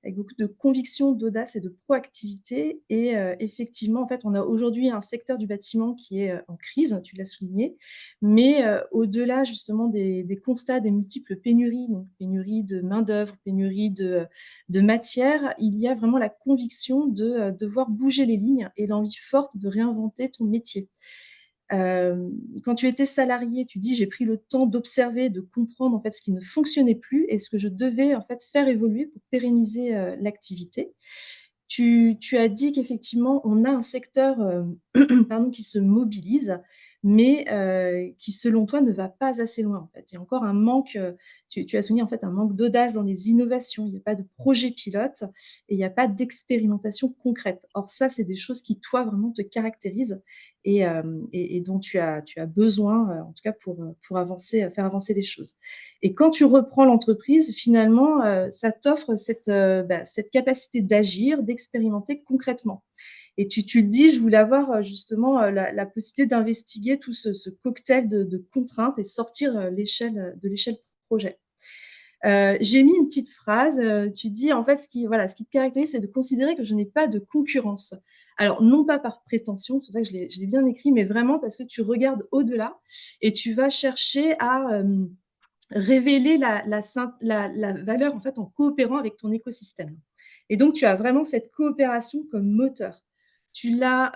avec beaucoup de conviction, d'audace et de proactivité. Et effectivement, en fait, on a aujourd'hui un secteur du bâtiment qui est en crise, tu l'as souligné, mais au-delà justement des constats des multiples pénuries, donc pénurie de main-d'œuvre, pénurie de matière, il y a vraiment la conviction de devoir bouger les lignes et l'envie forte de réinventer ton métier. Quand tu étais salarié, tu dis: «J'ai pris le temps d'observer, de comprendre en fait ce qui ne fonctionnait plus et ce que je devais en fait faire évoluer pour pérenniser, l'activité». Tu as dit qu'effectivement on a un secteur, pardon, qui se mobilise, mais qui selon toi ne va pas assez loin en fait. Il y a encore un manque, tu as souligné en fait un manque d'audace dans les innovations. Il n'y a pas de projet pilote et il n'y a pas d'expérimentation concrète. Or ça, c'est des choses qui toi vraiment te caractérisent et dont tu as besoin, en tout cas pour avancer, faire avancer les choses. Et quand tu reprends l'entreprise, finalement, ça t'offre cette capacité d'agir, d'expérimenter concrètement. Et tu le dis, je voulais avoir justement la possibilité d'investiguer tout ce cocktail de contraintes et sortir de l'échelle projet. J'ai mis une petite phrase, tu dis en fait ce qui te caractérise, c'est de considérer que je n'ai pas de concurrence. Alors non pas par prétention, c'est pour ça que je l'ai bien écrit, mais vraiment parce que tu regardes au-delà et tu vas chercher à révéler la valeur en fait en coopérant avec ton écosystème. Et donc tu as vraiment cette coopération comme moteur. Tu l'as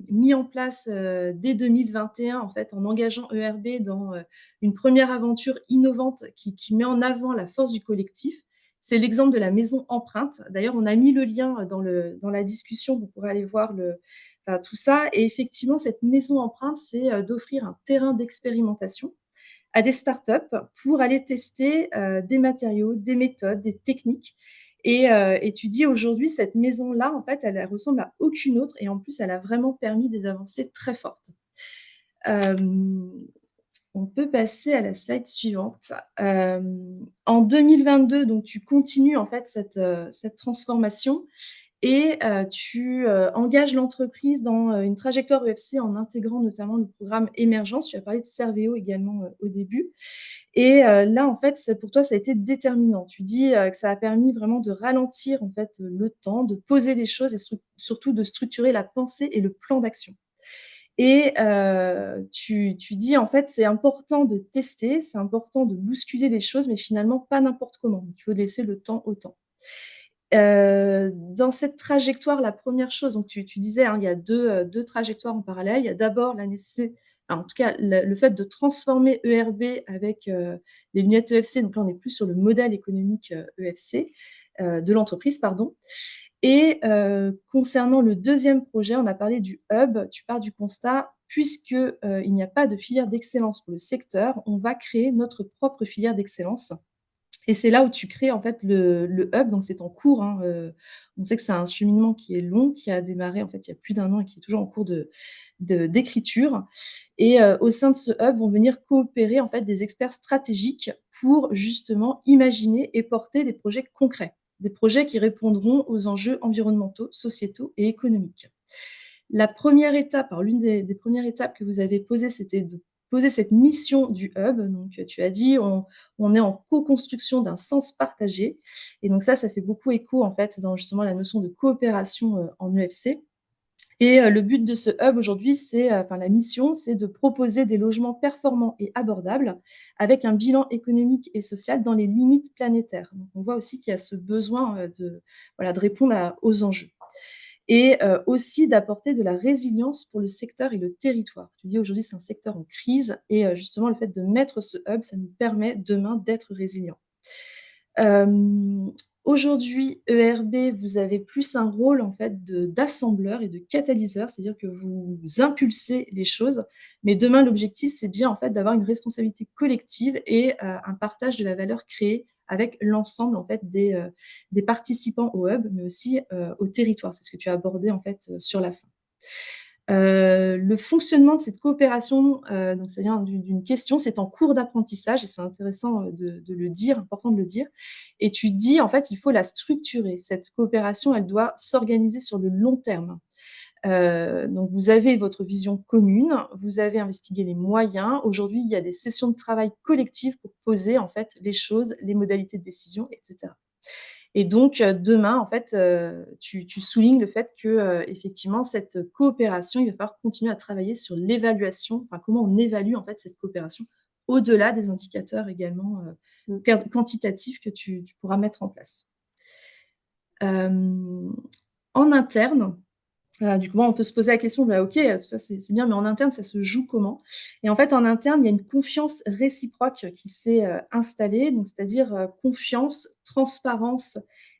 mis en place dès 2021 en fait en engageant ERB dans une première aventure innovante qui met en avant la force du collectif. C'est l'exemple de la maison Empreinte. D'ailleurs, on a mis le lien dans la discussion, vous pourrez aller voir tout ça. Et effectivement, cette maison Empreinte, c'est d'offrir un terrain d'expérimentation à des startups pour aller tester des matériaux, des méthodes, des techniques. Et tu dis aujourd'hui, cette maison-là, en fait, elle ressemble à aucune autre et en plus, elle a vraiment permis des avancées très fortes. On peut passer à la slide suivante. En 2022, donc, tu continues en fait cette transformation et tu engages l'entreprise dans une trajectoire EFC en intégrant notamment le programme Émergence. Tu as parlé de Servéo également au début. Et là, en fait, pour toi, ça a été déterminant. Tu dis que ça a permis vraiment de ralentir en fait le temps, de poser les choses et surtout de structurer la pensée et le plan d'action. Et tu dis, en fait, c'est important de tester, c'est important de bousculer les choses, mais finalement pas n'importe comment. Il faut laisser le temps au temps. Dans cette trajectoire, la première chose, donc tu disais, hein, il y a deux trajectoires en parallèle. Il y a d'abord la nécessité, en tout cas le fait de transformer ERB avec les lunettes EFC. Donc là, on n'est plus sur le modèle économique EFC de l'entreprise, pardon. Et concernant le deuxième projet, on a parlé du hub. Tu pars du constat, puisque il n'y a pas de filière d'excellence pour le secteur, on va créer notre propre filière d'excellence. Et c'est là où tu crées en fait le hub, donc c'est en cours, hein, on sait que c'est un cheminement qui est long, qui a démarré en fait il y a plus d'1 an et qui est toujours en cours d'écriture. Et au sein de ce hub vont venir coopérer en fait des experts stratégiques pour justement imaginer et porter des projets concrets, des projets qui répondront aux enjeux environnementaux, sociétaux et économiques. La première étape, alors l'une des premières étapes que vous avez posées, c'était de poser cette mission du hub. Donc, tu as dit, on est en co-construction d'un sens partagé. Et donc ça fait beaucoup écho en fait dans justement la notion de coopération en EFC. Et le but de ce hub aujourd'hui, la mission, c'est de proposer des logements performants et abordables avec un bilan économique et social dans les limites planétaires. Donc, on voit aussi qu'il y a ce besoin de répondre aux enjeux. Et aussi d'apporter de la résilience pour le secteur et le territoire. Tu dis aujourd'hui, c'est un secteur en crise et justement, le fait de mettre ce hub, ça nous permet demain d'être résilients. Aujourd'hui, ERB, vous avez plus un rôle en fait d'assembleur et de catalyseur, c'est-à-dire que vous impulsez les choses, mais demain, l'objectif, c'est bien en fait d'avoir une responsabilité collective et un partage de la valeur créée avec l'ensemble en fait des participants au hub, mais aussi au territoire. C'est ce que tu as abordé en fait sur la fin. Le fonctionnement de cette coopération, donc ça vient d'une question, c'est en cours d'apprentissage et c'est intéressant de le dire, important de le dire. Et tu dis, en fait, il faut la structurer. Cette coopération, elle doit s'organiser sur le long terme. Donc, vous avez votre vision commune, vous avez investigué les moyens. Aujourd'hui, il y a des sessions de travail collectives pour poser en fait les choses, les modalités de décision, etc. Et donc, demain, en fait, tu soulignes le fait que, effectivement, cette coopération, il va falloir continuer à travailler sur l'évaluation, enfin, comment on évalue en fait cette coopération au-delà des indicateurs également quantitatifs que tu pourras mettre en place. En interne, du coup, on peut se poser la question, bah, OK, tout ça c'est bien, mais en interne, ça se joue comment? Et en fait, en interne, il y a une confiance réciproque qui s'est installée, donc c'est-à-dire confiance, transparence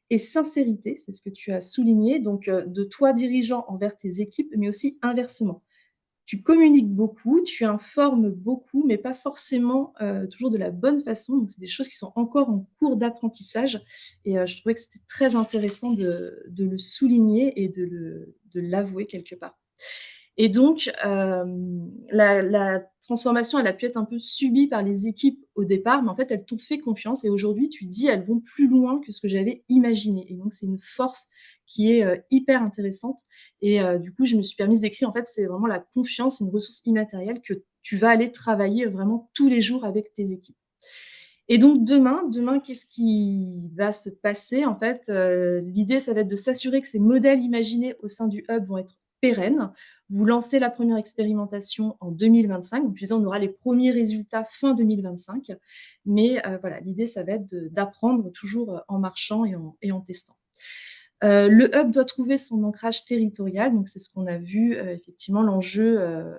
et sincérité, c'est ce que tu as souligné, donc de toi dirigeant envers tes équipes, mais aussi inversement. Tu communiques beaucoup, tu informes beaucoup, mais pas forcément toujours de la bonne façon. Donc, c'est des choses qui sont encore en cours d'apprentissage. Et je trouvais que c'était très intéressant de le souligner et de l'avouer quelque part. Et donc, la transformation, elle a pu être un peu subie par les équipes au départ, mais en fait, elles t'ont fait confiance. Et aujourd'hui, tu dis, elles vont plus loin que ce que j'avais imaginé. Et donc, c'est une force qui est hyper intéressante. Et du coup, je me suis permise d'écrire, en fait, c'est vraiment la confiance, une ressource immatérielle que tu vas aller travailler vraiment tous les jours avec tes équipes. Et donc demain, qu'est-ce qui va se passer? En fait, l'idée, ça va être de s'assurer que ces modèles imaginés au sein du hub vont être pérennes. Vous lancez la première expérimentation en 2025. Donc, je disais, on aura les premiers résultats fin 2025. Mais voilà, l'idée, ça va être d'apprendre toujours en marchant et en testant. Le hub doit trouver son ancrage territorial, donc c'est ce qu'on a vu. Effectivement, l'enjeu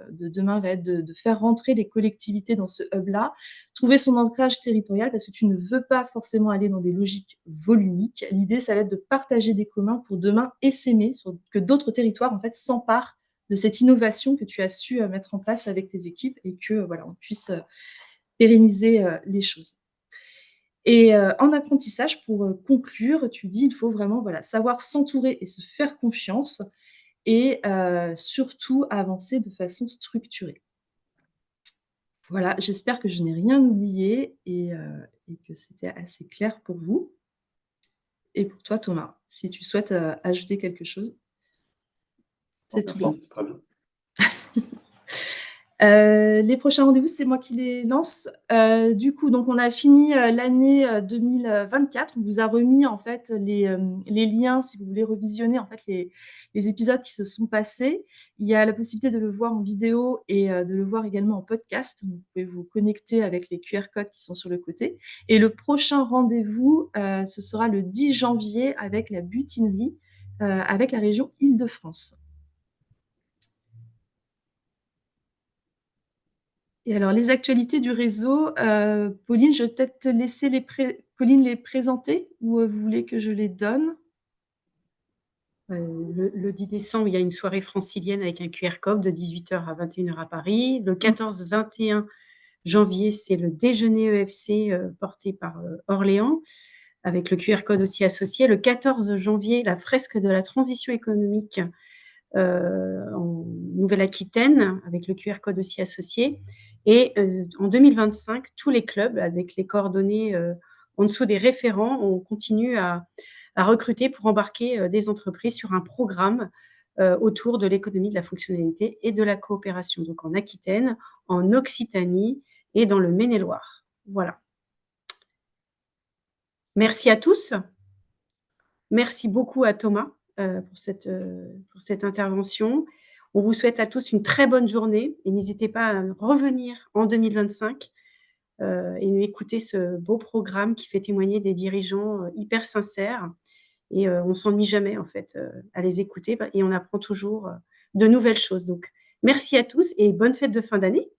de demain va être de faire rentrer les collectivités dans ce hub-là, trouver son ancrage territorial, parce que tu ne veux pas forcément aller dans des logiques volumiques. L'idée, ça va être de partager des communs pour demain essaimer que d'autres territoires en fait s'emparent de cette innovation que tu as su mettre en place avec tes équipes et que voilà, on puisse pérenniser les choses. Et en apprentissage, pour conclure, tu dis, il faut vraiment savoir s'entourer et se faire confiance et surtout avancer de façon structurée. Voilà, j'espère que je n'ai rien oublié et que c'était assez clair pour vous. Et pour toi, Thomas, si tu souhaites ajouter quelque chose, c'est tout bon. Merci, c'est très bien. Les prochains rendez-vous, c'est moi qui les lance. Du coup, donc on a fini l'année 2024. On vous a remis en fait les liens si vous voulez revisionner en fait les épisodes qui se sont passés. Il y a la possibilité de le voir en vidéo et de le voir également en podcast. Vous pouvez vous connecter avec les QR codes qui sont sur le côté. Et le prochain rendez-vous, ce sera le 10 janvier avec la butinerie, avec la région Île-de-France. Et alors, les actualités du réseau, Pauline, je vais peut-être te laisser Pauline les présenter ou vous voulez que je les donne? Le 10 décembre, il y a une soirée francilienne avec un QR code de 18h à 21h à Paris. Le 14-21 janvier, c'est le déjeuner EFC porté par Orléans, avec le QR code aussi associé. Le 14 janvier, la fresque de la transition économique en Nouvelle-Aquitaine, avec le QR code aussi associé. Et en 2025, tous les clubs, avec les coordonnées en dessous des référents, on continue à recruter pour embarquer des entreprises sur un programme autour de l'économie de la fonctionnalité et de la coopération, donc en Aquitaine, en Occitanie et dans le Maine-et-Loire. Voilà. Merci à tous. Merci beaucoup à Thomas pour cette intervention. On vous souhaite à tous une très bonne journée et n'hésitez pas à revenir en 2025 et écouter ce beau programme qui fait témoigner des dirigeants hyper sincères. Et on ne s'ennuie jamais, en fait, à les écouter et on apprend toujours de nouvelles choses. Donc, merci à tous et bonne fête de fin d'année.